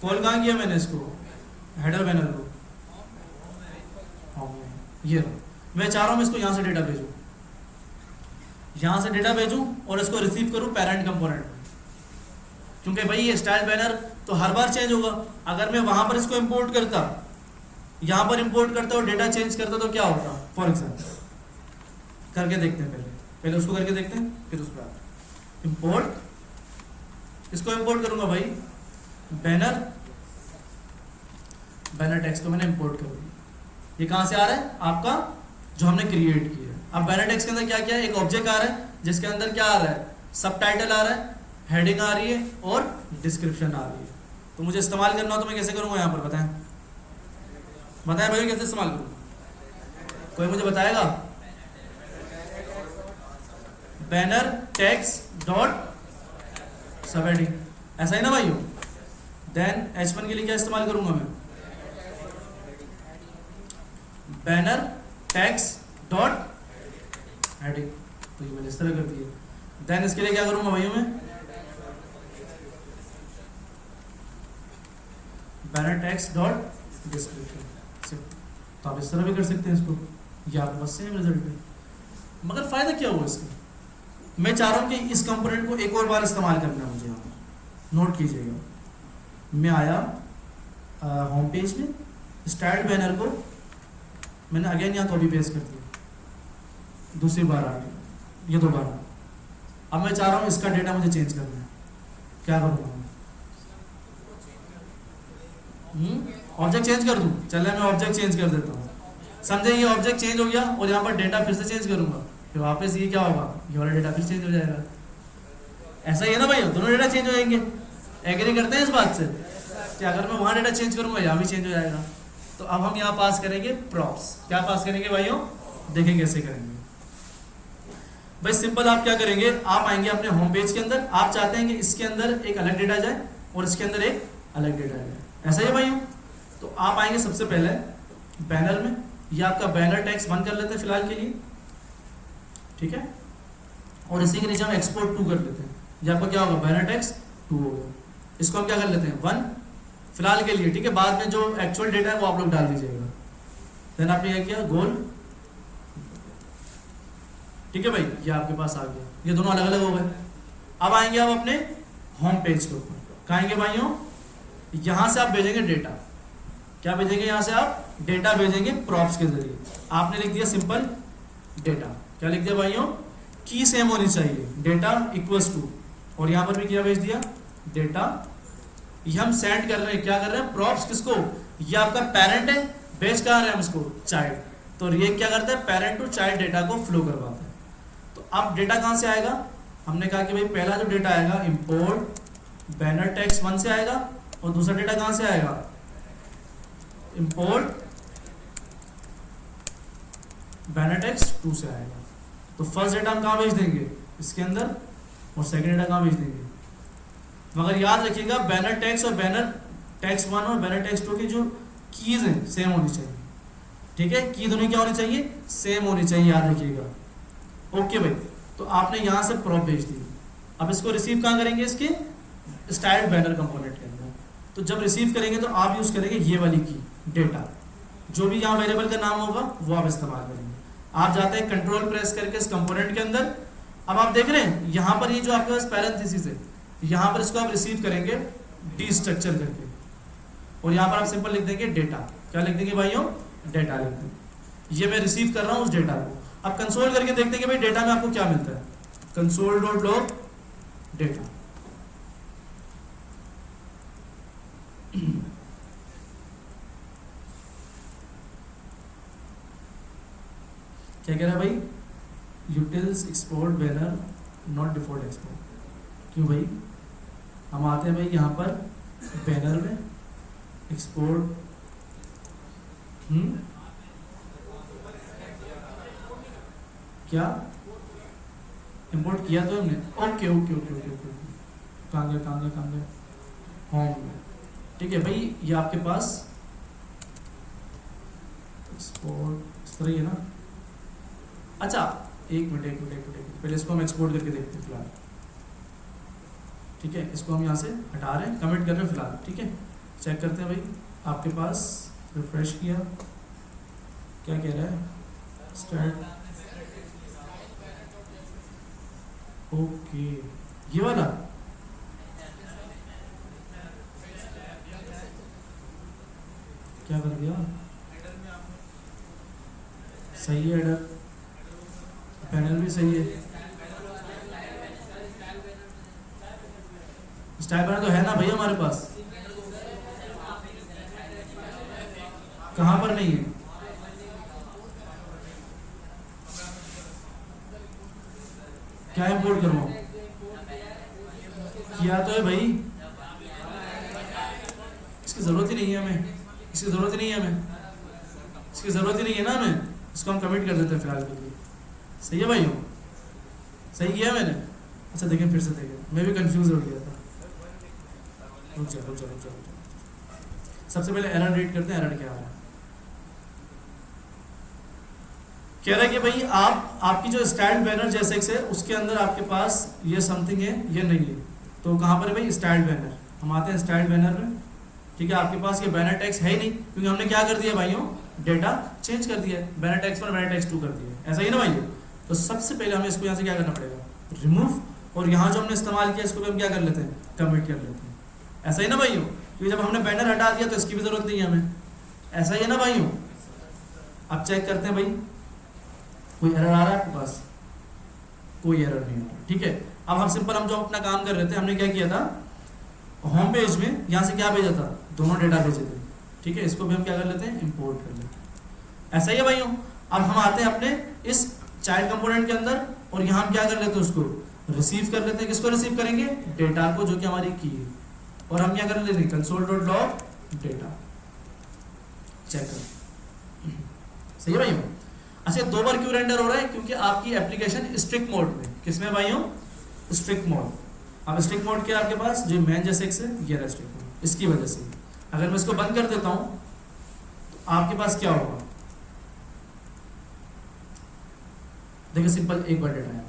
कॉल कहाँ किया मैंने इसको, हेडर बैनर को, ये मैं चाह रहा हूँ इसको यहाँ से डेटा भेजूँ, यहाँ से डेटा भेजूँ और इसको रिसीव करूँ पेरेंट कंपोनेंट में, क्योंकि भाई ये स्टाइल बैनर तो हर बार चेंज होगा। अगर मैं वहाँ पर इसको इंपोर्ट करता, यहाँ पर इंपोर्ट करता और डेटा चेंज करता तो क्या होता, फॉर एग्जाम्पल करके देखते हैं, पहले उसको करके देखते हैं, फिर उस पर इंपोर्ट, इसको इंपोर्ट करूँगा भाई, बैनर टेक्स्ट को मैंने इंपोर्ट कर दिया, ये कहाँ से आ रहा है, आपका जो हमने क्रिएट किया है। अब बैनर टेक्स्ट के अंदर क्या क्या है, एक ऑब्जेक्ट आ रहा है जिसके अंदर क्या आ रहा है, सब टाइटल आ रहा है, हेडिंग आ रही है और डिस्क्रिप्शन आ रही है। तो मुझे इस्तेमाल करना हो तो मैं कैसे करूँगा, यहाँ पर बताएं, बताएं भाई कैसे इस्तेमाल करूँ, कोई मुझे बताएगा, बैनर टेक्स्ट डॉट सब हेडिंग, ऐसा ही ना भाइयों। देन H1 के लिए क्या इस्तेमाल करूँगा मैं, बैनर टेक्स्ट डॉट हेडिंग, तो ये मैंने इस तरह कर दिया। देन इसके लिए क्या करूँगा भाइयों मैं, बैनर टेक्स्ट डॉट डिस्क्रिप्शन, तो आप इस तरह भी कर सकते हैं इसको, ये आपके पास सेम रिजल्ट है। मगर फायदा क्या हुआ इसका, मैं चाह रहा हूँ कि इस कंपोनेंट को एक और बार इस्तेमाल करना है मुझे, यहाँ पर नोट कीजिएगा, मैं आया होम पेज में, स्टाइल बैनर को मैंने अगेन यहाँ कॉपी पेस्ट कर दिया, दूसरी बार आ गया, ये दोबारा, अब मैं चाह रहा हूँ इसका डेटा मुझे चेंज करना है, क्या करूँगा, ऑब्जेक्ट चेंज कर दूँ, चलिए मैं ऑब्जेक्ट चेंज कर देता हूँ, समझे, ये ऑब्जेक्ट चेंज हो गया और यहाँ पर डेटा फिर से चेंज करूँगा, फिर वापस ये क्या होगा, ये वाला डेटा फिर चेंज हो जाएगा, ऐसा ही है ना भाई, दोनों डेटा चेंज हो जाएंगे, एग्री करते हैं इस बात से कि अगर मैं वहाँ डेटा चेंज करूँगा यहाँ भी चेंज हो जाएगा। तो अब हम यहाँ पास करेंगे प्रॉप्स, क्या पास करेंगे भाइयों, देखें कैसे करेंगे भाई। सिंपल, आप क्या करेंगे, आप आएंगे अपने होम पेज के अंदर, आप चाहते हैं कि इसके अंदर एक अलग डेटा जाए और इसके अंदर एक अलग डेटा जाए, ऐसा ही है भाइयों। तो आप आएंगे सबसे पहले बैनर में, ये आपका बैनर टेक्स्ट 1 कर लेते हैं फिलहाल के लिए, ठीक है, और इसी के नीचे हम एक्सपोर्ट 2 कर लेते हैं, ये आपका क्या होगा, बैनर टेक्स्ट 2 होगा। इसको हम क्या कर लेते हैं 1 फिलहाल के लिए, ठीक है, बाद में जो एक्चुअल डेटा है वो आप लोग डाल दीजिएगा। देन आपने क्या किया, गोल, ठीक है भाई, ये आपके पास आ गया, ये दोनों अलग अलग हो गए। अब आएंगे आप अपने होम पेज के ऊपर, कहाँ आएंगे भाइयों, यहाँ से आप भेजेंगे डेटा, क्या भेजेंगे, यहाँ से आप डेटा भेजेंगे प्रॉप्स के जरिए। आपने लिख दिया सिंपल डेटा, क्या लिख दिया भाइयों, की सेम होनी चाहिए, डेटा इक्वल्स टू, और यहाँ पर भी क्या भेज दिया, डेटा। ये हम सेंड कर रहे हैं, क्या कर रहे हैं, प्रॉप्स किसको, ये आपका पेरेंट है, भेज कहाँ रहे हैं हम इसको, चाइल्ड, तो ये क्या करता है, पेरेंट टू चाइल्ड डेटा को फ्लो करवाता है। तो अब डेटा कहाँ से आएगा, हमने कहा कि भाई पहला जो डेटा आएगा इंपोर्ट बैनर टेक्स्ट 1 से आएगा, और दूसरा डेटा कहाँ से आएगा, इंपोर्ट बैनर टेक्स्ट 2 से आएगा। तो फर्स्ट डेटा हम कहाँ भेज देंगे, इसके अंदर, और सेकंड डेटा कहाँ भेज देंगे। मगर याद रखिएगा बैनर टेक्स्ट और बैनर टेक्स्ट 1 और बैनर टेक्स्ट 2 की जो कीज हैं सेम होनी चाहिए, ठीक है, की दोनों क्या होनी चाहिए, सेम होनी चाहिए, याद रखिएगा। ओके भाई, तो आपने यहाँ से प्रॉप भेज दी, अब इसको रिसीव कहाँ करेंगे, इसके स्टाइल्ड बैनर कंपोनेंट के अंदर। तो जब रिसीव करेंगे तो आप यूज़ करेंगे ये वाली की, डेटा, जो भी यहाँ वेरिएबल का नाम होगा वो आप इस्तेमाल करेंगे। आप जाते हैं कंट्रोल प्रेस करके इस कंपोनेंट के अंदर, अब आप देख रहे हैं यहाँ पर ये जो आपके पास पैरेंथेसिस है, यहाँ पर इसको आप रिसीव करेंगे डी स्ट्रक्चर करके, और यहाँ पर आप सिंपल लिख देंगे डेटा। क्या लिख देंगे भाइयों? डेटा लिख देंगे। ये मैं रिसीव कर रहा हूँ उस डेटा को। अब कंसोल करके देखते हैं कि भाई डेटा में आपको क्या मिलता है। कंसोल डॉट लॉग डेटा, क्या कह रहा है भाई? Utils export banner not default export. क्यों भाई? हम आते हैं भाई यहाँ पर बैनर में एक्सपोर्ट, क्या इंपोर्ट किया तो हमने? Okay okay okay okay okay, कहाँ गया होम में। ठीक है भाई, ये आपके पास एक्सपोर्ट इस तरह है ना। अच्छा एक मिनट पहले इसको हम एक्सपोर्ट करके देखते हैं फिलहाल। ठीक है, इसको हम यहाँ से हटा रहे हैं, कमिट कर रहे हैं फिलहाल। ठीक है, चेक करते हैं भाई आपके पास। रिफ्रेश किया, क्या कह रहा है? स्टार्ट, ओके ये वाला। क्या कर दिया? सही है, एडर पैनल भी सही है। स्टाइल बैनर तो है ना भाई हमारे पास। कहाँ पर नहीं है? क्या इंपोर्ट करवाऊं? किया तो है भाई, इसकी जरूरत ही नहीं है हमें, इसकी जरूरत ही नहीं है हमें, इसकी जरूरत ही नहीं है ना हमें। इसको हम कमिट कर देते हैं फिलहाल के लिए। सही है भाई? सही किया मैंने? अच्छा देखें, फिर से देखें, मैं भी कंफ्यूज हो गया था। रुक जाओ। सबसे पहले एरर रीड करते हैं, एरर क्या आ रहा है। कह रहा है कि भाई आपकी जो स्टाइल बैनर जैसे है उसके अंदर आपके पास ये समथिंग है, ये नहीं है। तो कहाँ पर है भाई? Style banner. हम आते हैं स्टाइल बैनर में। ठीक है, आपके पास ये बैनर टेक्स्ट है ही नहीं, क्योंकि हमने क्या कर दिया भाइयों? डेटा चेंज कर दिया है, बैनर टेक्स्ट पर बैनर टेक्स्ट 2 कर दिया है। ऐसा ही ना भाइयों? तो सबसे पहले हमें इसको यहाँ से क्या करना पड़ेगा? रिमूव, और यहाँ जो हमने इस्तेमाल किया इसको भी हम क्या कर लेते हैं? कमिट कर लेते हैं। ऐसा ही ना भाइयों? क्योंकि जब हमने बैनर हटा दिया तो इसकी भी जरूरत नहीं है हमें। ऐसा ही है ना भाइयों? अब चेक करते हैं भाई, कोई एरर आ रहा है आपके पास? कोई एरर नहीं आ रहा। ठीक है, अब हम सिंपल हम जो अपना काम कर रहे थे, हमने क्या किया था? होम पेज में यहाँ से क्या भेजा था? दोनों डेटा भेजे थे। ठीक है, इसको भी हम क्या कर लेते हैं? इंपोर्ट कर लेते हैं। ऐसा ही है भाइयों? अब हम आते हैं अपने इस चाइल्ड कंपोनेंट के अंदर, और यहाँ हम क्या कर लेते हैं? उसको रिसीव कर लेते हैं। किसको रिसीव करेंगे? डेटा को, जो कि हमारी की है। और हम क्या कर लेते हैं? Console dot log data. Check करो, सही है भाइयों? अच्छा, 2 बार क्यों रेंडर हो रहा है? क्योंकि आपकी एप्लीकेशन स्ट्रिक्ट मोड में, किसमें भाइयों? Strict mode. अब स्ट्रिक्ट मोड क्या आपके पास? जो मैन जैसे है ये रहा स्ट्रिक्ट मोड। इसकी वजह से अगर मैं इसको बंद कर देता हूं तो आपके पास क्या होगा? देखिए सिंपल, एक बार डेटा है।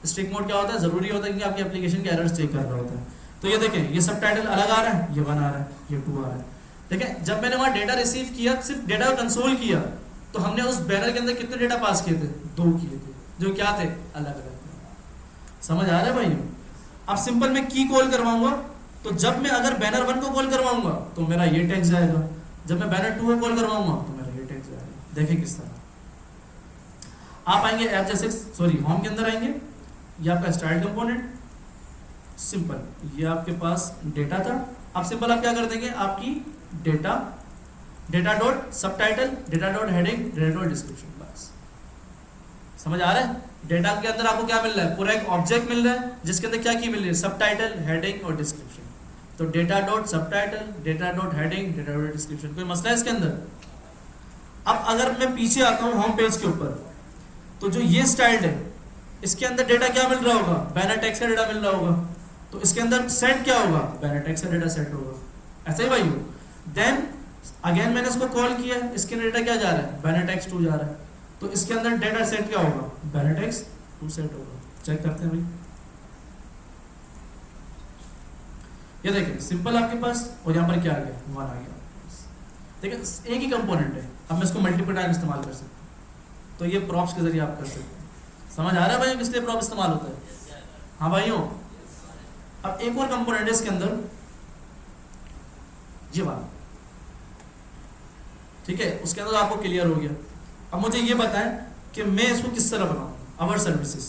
स्ट्रिक्ट मोड क्या होता है? जरूरी होता है कि आपकी एप्लीकेशन के एरर्स चेक कर रहा होता है। तो ये देखें, ये सब टाइटल अलग आ रहा है, ये 1 आ रहा है, ये 2 आ रहा है। देखें, जब मैंने वहां डेटा रिसीव किया, सिर्फ डेटा कंसोल किया, तो हमने उस बैनर के अंदर कितने डेटा पास किए थे? 2 किए थे, जो क्या थे? अलग अलग। समझ आ रहा है भाई? अब सिंपल मैं की कॉल करवाऊंगा, तो जब मैं अगर बैनर 1 को कॉल करवाऊंगा तो मेरा ये टेक्स्ट जाएगा, जब मैं बैनर 2 को कॉल करवाऊंगा तो मेरा ये टेक्स्ट जाएगा। देखें किस तरह आप आएंगे ऐप जैसे, सॉरी होम के अंदर आएंगे, ये आपका स्टाइल कंपोनेंट, सिंपल ये आपके पास डेटा था। अब सिंपल आप क्या कर देंगे? आपकी data dot subtitle, data dot heading, data dot description. बस समझ आ रहा है? डेटा के अंदर आपको क्या मिल रहा है? पूरा एक ऑब्जेक्ट मिल रहा है, जिसके अंदर क्या की मिल रही है? सबटाइटल, हेडिंग और डिस्क्रिप्शन। तो data dot subtitle, data dot heading, data dot description. कोई मसला है इसके अंदर? अब अगर मैं पीछे आता हूँ होम पेज के ऊपर, तो जो ये स्टाइल है, इसके अंदर डेटा क्या मिल रहा होगा? बैनर टेक्स्ट का डेटा मिल रहा होगा। तो इसके अंदर सेट क्या होगा? बैनर टेक्स्ट का डेटा सेट होगा। ऐसा ही भाई? देन अगेन मैंने इसको कॉल किया, इसके अंदर डेटा क्या जा रहा है? बैनर टेक्स्ट 2 जा रहा है। तो इसके अंदर डेटा सेट क्या होगा? बैनर टेक्स्ट 2 सेट होगा। चेक करते हैं भाई, ये देखिए सिंपल आपके पास, और यहाँ पर क्या आ गया? 1 आ गया। देखिए एक ही कंपोनेंट है, अब मैं इसको मल्टीपल टाइम इस्तेमाल कर सकता हूँ। तो ये प्रॉप्स के जरिए आप कर सकते हैं। समझ आ रहा है भाई किस लिए प्रॉप इस्तेमाल होता है? हाँ भाइयों, अब एक और कंपोनेंट है इसके अंदर, ये वाला, ठीक है। उसके अंदर आपको क्लियर हो गया। अब मुझे ये बताएं कि मैं इसको किस तरह बनाऊं, अवर सर्विसेज।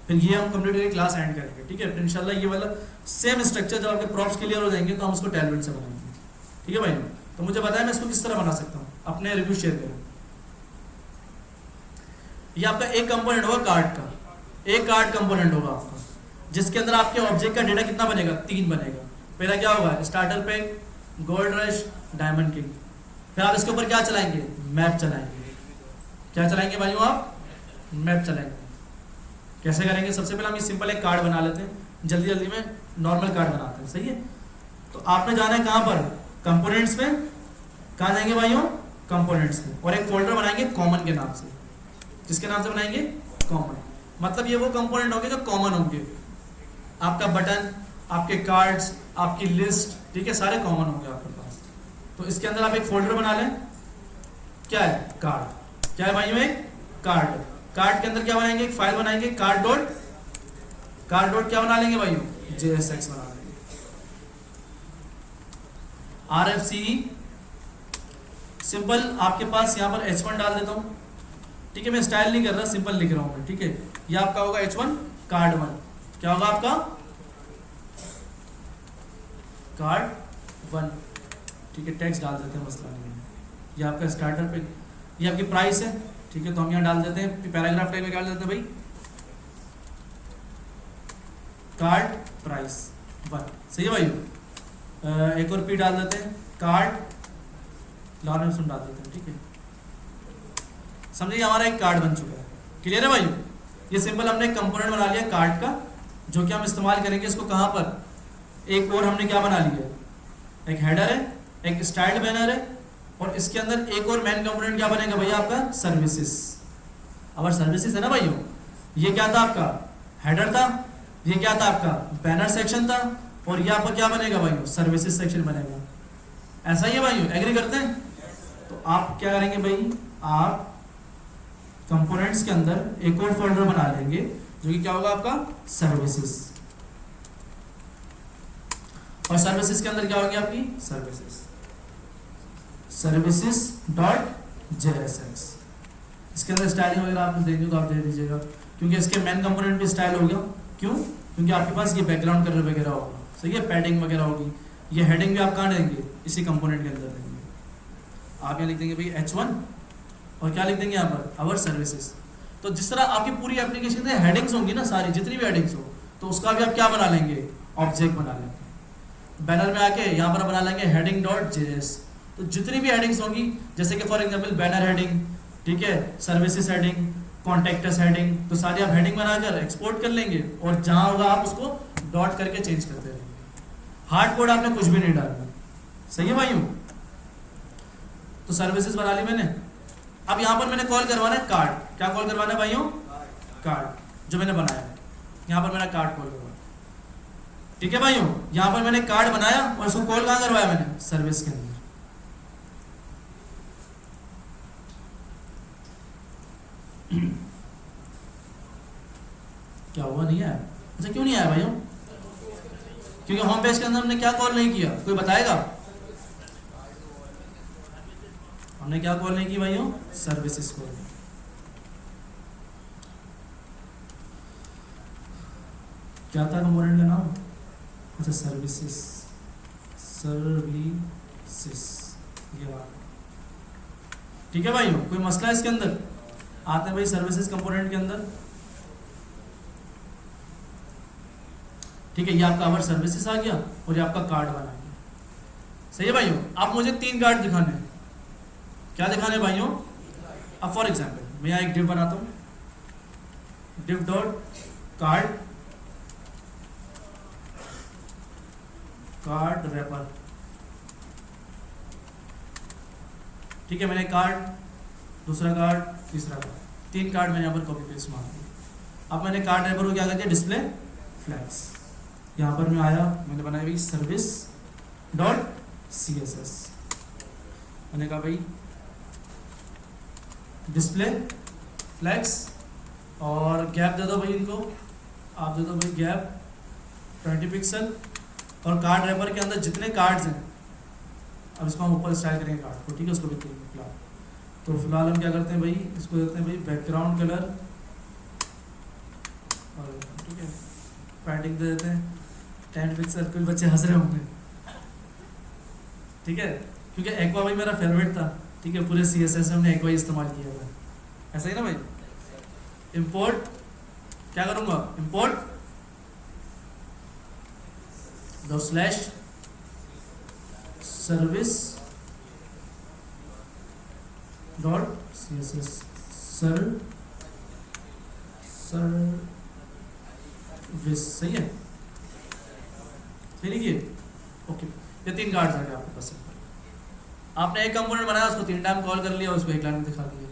फिर ये हम कंप्लीट करके क्लास एंड करेंगे, ठीक है। फिर इंशाल्लाह ये वाला सेम स्ट्रक्चर जब आपके प्रॉप्स क्लियर हो जाएंगे तो हम उसको टैलमेंट से बनाएंगे, ठीक है भाई। तो मुझे बताएं मैं इसको किस तरह बना सकता हूँ, अपने रिव्यू शेयर करें। ये आपका एक कंपोनेंट होगा कार्ड का, एक कार्ड कंपोनेंट होगा आपका, जिसके अंदर आपके ऑब्जेक्ट का डेटा कितना बनेगा, 3 बनेगा। पहला क्या होगा, starter pack, gold rush, diamond king. फिर आप इसके ऊपर क्या चलाएंगे, मैप चलाएंगे। क्या चलाएंगे भाइयों, आप मैप चलाएंगे। कैसे करेंगे, सबसे पहले हम ये सिंपल एक कार्ड बना लेते हैं, जल्दी जल्दी में नॉर्मल कार्ड बनाते हैं, सही है। तो आपने जाना है कहाँ पर, कंपोनेंट्स में। कहाँ जाएंगे भाइयों, कंपोनेंट्स में, और एक फोल्डर बनाएंगे कॉमन के नाम से। किसके नाम से बनाएंगे, कॉमन। मतलब ये वो कंपोनेंट होंगे जो कॉमन होंगे, आपका बटन, आपके कार्ड्स, आपकी लिस्ट, ठीक है, सारे कॉमन होंगे आपके पास। तो इसके अंदर आप एक फोल्डर बना लें, क्या है, कार्ड। क्या है भाइयों, एक कार्ड। कार्ड के अंदर क्या बनाएंगे, एक फाइल बनाएंगे, कार्ड डॉट क्या बना लेंगे भाइयों, JSX बना लेंगे। RFCE सिंपल आपके पास यहाँ पर H1 डाल देता हूँ, ठीक है। मैं स्टाइल नहीं कर रहा, सिंपल लिख रहा हूँ, ठीक है। ये आपका होगा H1 कार्ड 1। क्या होगा आपका, कार्ड 1, ठीक है। टेक्स्ट डाल देते हैं, मसला नहीं है। ये आपका स्टार्टर पे, ये आपकी प्राइस है, ठीक है। तो हम यहाँ डाल देते हैं, पैराग्राफ टाइप में डाल देते हैं भाई, कार्ड प्राइस 1, सही है भाई। एक और P डाल देते हैं, कार्ड लॉरेंस डाल देते हैं, ठीक है। समझिए हमारा एक कार्ड बन चुका है, क्लियर है भाई। ये सिंपल हमने एक कंपोनेंट बना लिया कार्ड का, जो कि हम इस्तेमाल करेंगे इसको कहाँ पर, एक और हमने क्या बना लिया, एक हेडर है, एक स्टाइल बैनर है, और इसके अंदर एक और मेन कंपोनेंट क्या बनेगा भैया, आपका सर्विसेज। अवर सर्विसेज है ना भाइयों। ये क्या था, आपका हेडर था, ये क्या था, आपका बैनर सेक्शन था, और ये आपका क्या बनेगा भाइयों, सर्विसेज सेक्शन बनेगा। ऐसा ही है भाइयों, एग्री करते हैं। तो आप क्या करेंगे भाई, आप कंपोनेंट्स के अंदर एक और फोल्डर बना लेंगे, जो कि क्या होगा आपका, सर्विसेज। और सर्विसेज के अंदर क्या होगी आपकी, services.jsx। इसके अंदर स्टाइलिंग वगैरह आप देंगे तो आप दे दीजिएगा, क्योंकि इसके मेन कंपोनेंट भी स्टाइल हो गया। क्यों, क्योंकि आपके पास ये बैकग्राउंड कलर वगैरह होगा, सही है, पैडिंग वगैरह होगी। ये हेडिंग भी आप कहाँ देंगे, इसी कंपोनेंट के अंदर देंगे। आप यहाँ लिख देंगे भाई H1, और क्या लिख देंगे यहाँ पर, अवर सर्विसेज। तो जिस तरह आपकी पूरी एप्लीकेशन में हेडिंग्स होंगी ना, सारी जितनी भी हेडिंग्स हो, तो उसका भी आप क्या बना लेंगे, ऑब्जेक्ट बना लेंगे। बैनर में आके यहाँ पर बना लेंगे heading.js। तो जितनी भी हेडिंग्स होंगी, जैसे कि फॉर एग्जांपल बैनर हेडिंग, ठीक है, सर्विसेज हेडिंग, कॉन्टैक्टस हेडिंग, तो सारी आप हेडिंग बनाकर एक्सपोर्ट कर लेंगे, और जहाँ होगा आप उसको डॉट करके चेंज करते रहेंगे। हार्ड कोड आपने कुछ भी नहीं डालना, सही है भाइयों। तो सर्विसेज बना ली मैंने। अब यहाँ पर मैंने कॉल करवाना है कार्ड। क्या कॉल करवाना है भाइयों, कार्ड, जो मैंने बनाया है। यहाँ पर मेरा कार्ड कॉल करवाना, ठीक है भाइयों। यहाँ पर मैंने कार्ड बनाया, और उसको कॉल कहाँ करवाया मैंने, सर्विस के अंदर। क्या हुआ, नहीं आया? अच्छा, क्यों नहीं आया भाइयों? क्योंकि होम पेज के अंदर हमने क्या कॉल नहीं किया, कोई बताएगा? हमने क्या कॉल नहीं की भाइयों, सर्विसेज कॉल। क्या था कंपोनेंट का नाम, अच्छा सर्विसेज, ये बात, ठीक है भाइयों। कोई मसला है इसके अंदर? आते हैं भाई सर्विसेज कंपोनेंट के अंदर, ठीक है। ये आपका अवर सर्विसेज आ गया, और ये आपका कार्ड बना गया, सही है भाइयों। अब मुझे 3 कार्ड दिखाने हैं। क्या दिखाने हैं भाइयों? अब फॉर एग्जांपल मैं यहाँ एक डिव बनाता हूँ, div डॉट कार्ड रैपर, ठीक है। मैंने कार्ड, दूसरा कार्ड, तीसरा कार्ड, 3 कार्ड मैंने यहाँ पर कॉपी पेस्ट मार दिया। अब मैंने कार्ड रैपर को क्या कर दिया, डिस्प्ले फ्लैग्स। यहाँ पर मैं आया, मैंने बनाया भाई सर्विस डॉट CSS। मैंने कहा भाई डिस्प्ले फ्लैग्स, और गैप दे दो भाई इनको, आप दे दो भाई गैप 20 पिक्सल। और कार्ड रैपर के अंदर जितने कार्ड्स हैं, अब इसको हम ऊपर स्टाइल करेंगे कार्ड को, ठीक है, उसको भी फिलहाल। तो फिलहाल हम क्या करते हैं भाई, इसको देते हैं भाई बैकग्राउंड कलर, और ठीक है पैडिंग दे देते हैं 10 पिक्सल। कुछ बच्चे हंस रहे होंगे, ठीक है, क्योंकि एक्वा भाई मेरा फेवरेट था, ठीक है, पूरे CSS में हमने एक्वा ही इस्तेमाल किया था, ऐसा ही ना भाई। इंपोर्ट क्या करूँगा, इंपोर्ट दो slash service dot CSS service, सही है, सही लिखिए, ओके। ये 3 कार्ड्स आ गए आपके पास। आपने एक कंपोनेंट बनाया, उसको 3 टाइम कॉल कर लिया, उसको एक लाइन में दिखा दिया।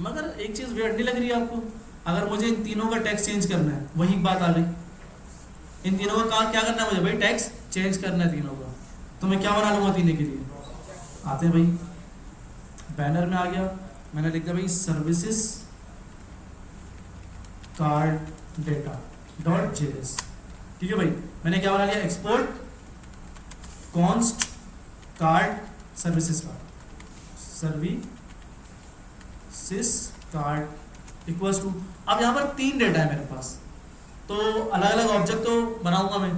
मगर एक चीज़ वेट नहीं लग रही है आपको, अगर मुझे इन तीनों का टेक्स्ट चेंज करना है, वही बात आ गई, इन तीनों का काम क्या करना है मुझे भाई, टेक्स्ट चेंज करना है तीनों का। तो मैं क्या बना लूँगा तीनों के लिए, आते हैं भाई बैनर में आ गया, मैंने लिख दिया भाई services card data dot JS, ठीक है भाई। मैंने क्या बना लिया, export const card services card equals to, अब यहाँ पर 3 डेटा है मेरे पास, तो अलग अलग ऑब्जेक्ट तो बनाऊंगा मैं,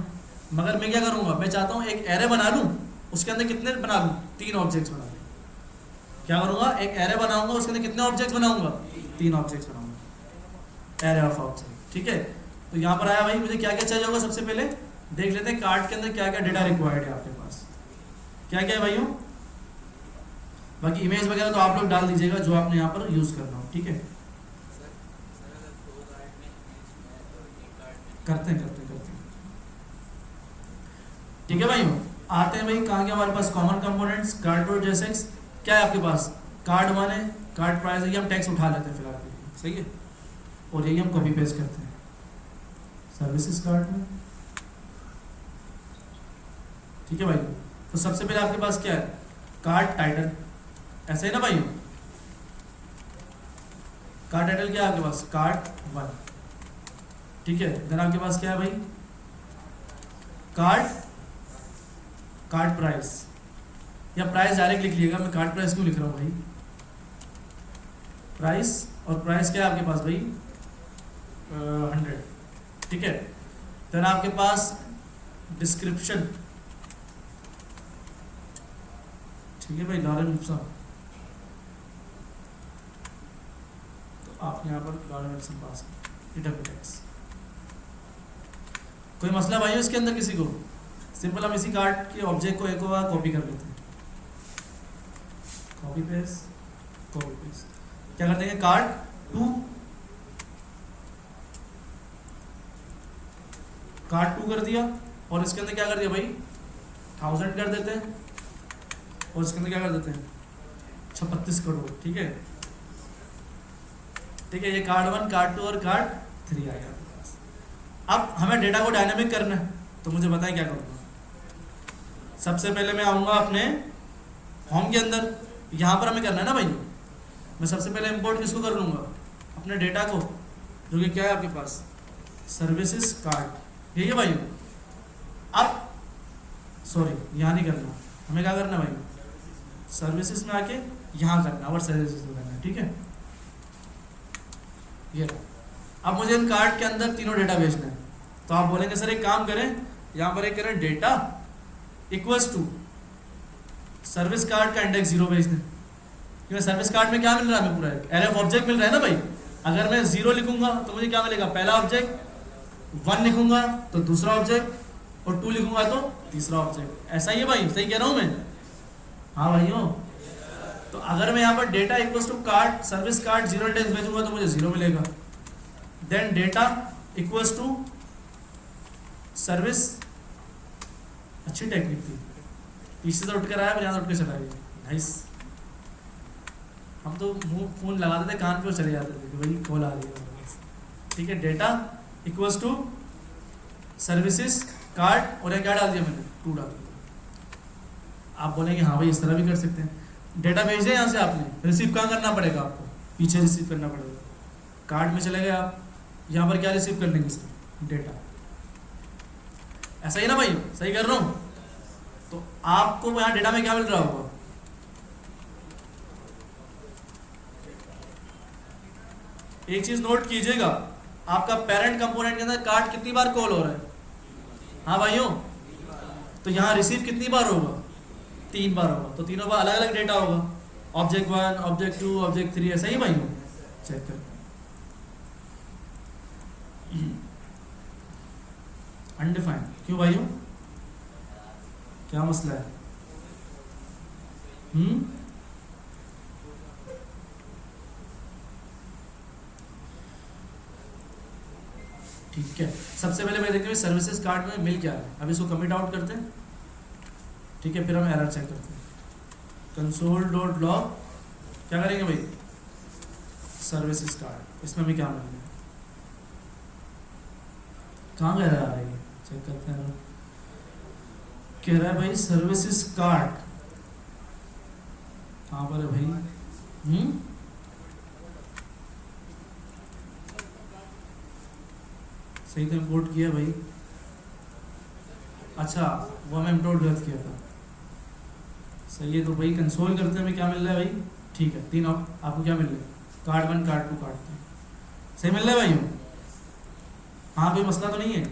मगर मैं क्या करूंगा, मैं चाहता हूँ एक एरे बना लूँ, उसके अंदर कितने बना लूँ, 3 ऑब्जेक्ट्स बना लूँ। क्या करूंगा, एक एरे बनाऊंगा, उसके अंदर कितने ऑब्जेक्ट्स बनाऊंगा, 3 ऑब्जेक्ट्स बनाऊंगा, एरे ऑफ ऑब्जेक्ट, ठीक है। तो यहाँ पर आया भाई, मुझे क्या क्या चाहिए होगा, सबसे पहले देख लेते हैं कार्ड के अंदर क्या क्या डेटा रिक्वायर्ड है आपके पास, क्या क्या है भाइयों। बाकी इमेज वगैरह तो आप लोग डाल दीजिएगा जो आपने यहाँ पर यूज करना हो, ठीक है। करते हैं ठीक है भाइयों। आते हैं भाई कहाँ के हमारे पास common components, card dot JSX, क्या है आपके पास, कार्ड 1 है, कार्ड प्राइस, ये हम टैक्स उठा लेते हैं फिलहाल, सही है, और यही हम कॉपी पेस्ट करते हैं सर्विसेज कार्ड में, ठीक है भाई। तो सबसे पहले आपके पास क्या है, कार्ड टाइटल, ऐसा ही ना भाई, कार्ड टाइटल क्या है आपके पास, कार्ड 1, ठीक है। देन आपके पास क्या है भाई, कार्ड प्राइस, या प्राइस डायरेक्ट लिख लीजिएगा, मैं कार्ड प्राइस क्यों लिख रहा हूँ भाई, प्राइस, और प्राइस क्या है आपके पास भाई 100, ठीक है। देन आपके पास डिस्क्रिप्शन, ठीक है भाई, लॉरेन विल्सन, तो आप यहाँ पर लॉरेन विल्सन पास टेक्स। कोई मसला भाई इसके अंदर किसी को, सिंपल हम इसी कार्ड के ऑब्जेक्ट को एक बार कॉपी कर लेते हैं, कॉपी पेस्ट, क्या करते हैं, कार्ड 2 कर दिया, और इसके अंदर क्या कर दिया भाई 1000 कर देते हैं, और इसके अंदर क्या कर देते हैं 36 करोड़, ठीक है, ठीक है। ये कार्ड 1, कार्ड 2 और कार्ड 3 आएगा आपके पास। अब हमें डेटा को डायनामिक करना है, तो मुझे बताएं क्या करूँगा। सबसे पहले मैं आऊँगा अपने होम के अंदर, यहाँ पर हमें करना है ना भाई, मैं सबसे पहले इंपोर्ट किसको कर लूँगा, अपने डेटा को, जो कि क्या है आपके पास सर्विसेज कार्ड, यही है भाई। अब सॉरी यहाँ नहीं करना, हमें क्या करना है भाई, सर्विसेज में आके यहाँ करना, और सर्विसेज में करना है, ठीक है। ये अब मुझे इन कार्ड के अंदर तीनों डेटा भेजना है, तो आप बोलेंगे सर एक काम करें, यहाँ पर एक करें data equals to service card का इंडेक्स 0 भेज दें, क्योंकि सर्विस कार्ड में क्या मिल रहा है हमें, पूरा एक एरे ऑफ ऑब्जेक्ट मिल रहा है ना भाई। अगर मैं 0 लिखूंगा तो मुझे क्या मिलेगा, पहला ऑब्जेक्ट, 1 लिखूंगा तो दूसरा ऑब्जेक्ट, और 2 लिखूंगा तो तीसरा ऑब्जेक्ट। ऐसा ही है भाई, सही कह रहा हूँ मैं, हाँ भाइयों। तो अगर मैं यहाँ पर data equals to card service card 0 index भेजूंगा तो मुझे 0 मिलेगा। Then data equals to service, अच्छी टेक्निक थी, पीछे से उठ कर आया, यहाँ से उठ के चला गया, नाइस। हम तो मुंह फोन लगाते थे कान पे और चले जाते थे कि भाई कॉल आ रही है, ठीक है। Data equals to services card, और क्या डाल दिया मैंने 2 डाल दिया। आप बोलेंगे हाँ भाई इस तरह भी कर सकते हैं, डेटा भेज दें यहाँ से, आपने रिसीव कहाँ करना पड़ेगा, आपको पीछे रिसीव करना पड़ेगा, कार्ड में चले गए आप, यहाँ पर क्या रिसीव कर लेंगे सर, डेटा। ऐसा ही ना भाई, सही कर रहा हूँ। तो आपको यहाँ डेटा में क्या मिल रहा होगा, एक चीज नोट कीजिएगा, आपका पेरेंट कंपोनेंट के अंदर कार्ड कितनी बार कॉल हो रहा है, हाँ भाइयों, तो यहाँ रिसीव कितनी बार होगा, 3 बार होगा, तो तीनों बार अलग अलग डेटा होगा, ऑब्जेक्ट 1, ऑब्जेक्ट 2, ऑब्जेक्ट 3, ऐसा ही भाइयों। चेक करते हैं, अनडिफाइंड क्यों भाइयों, क्या मसला है, ठीक है। सबसे पहले मैं देखते हैं सर्विसेज कार्ड में मिल क्या है, अब इसको कमिट आउट करते हैं, ठीक है, फिर हम एरर चेक करते हैं। कंसोल डॉट लॉग क्या करेंगे भाई, सर्विसेज कार्ड, इसमें भी क्या मिल रहा है, कहाँ गया आ रही है, चेक करते हैं। कह रहा है भाई सर्विसेज कार्ड कहाँ पर है भाई, सही तो इंपोर्ट किया भाई, अच्छा वो हमें इंपोर्ट गलत किया था, सही है। तो भाई कंसोल करते हैं, हमें क्या मिल रहा है भाई, ठीक है, 3 आपको क्या मिल रहा है, कार्ड 1, कार्ड 2, कार्ड 3, सही मिल रहा है भाई, हाँ कोई मसला तो नहीं है।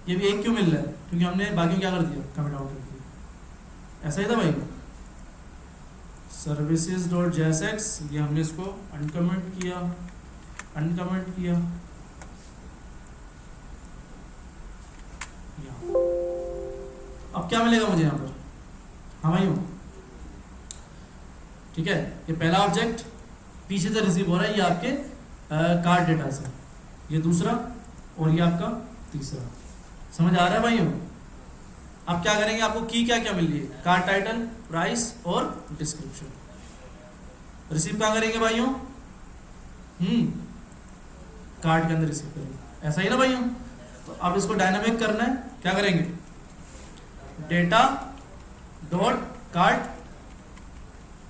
ये भी एक क्यों मिल रहा है, क्योंकि हमने बाकी क्या कर दिया, कमिट आउट कर दिया, ऐसा ही था भाई। सर्विसेज डॉट जेएसएक्स, ये हमने इसको अनकमेंट किया, अब क्या मिलेगा मुझे यहाँ पर, हाँ भाई, ठीक है, ये पहला ऑब्जेक्ट पीछे से रिसीव हो रहा है, ये आपके कार्ड डेटा से, ये दूसरा और ये आपका तीसरा, समझ आ रहा है भाइयों। अब क्या करेंगे, आपको की क्या क्या मिल रही है, कार्ड टाइटल, प्राइस और डिस्क्रिप्शन, रिसीव कहाँ करेंगे भाइयों, कार्ड के अंदर रिसीव करेंगे, ऐसा ही ना भाइयों। तो अब इसको डायनामिक करना है, क्या करेंगे, डेटा डॉट कार्ड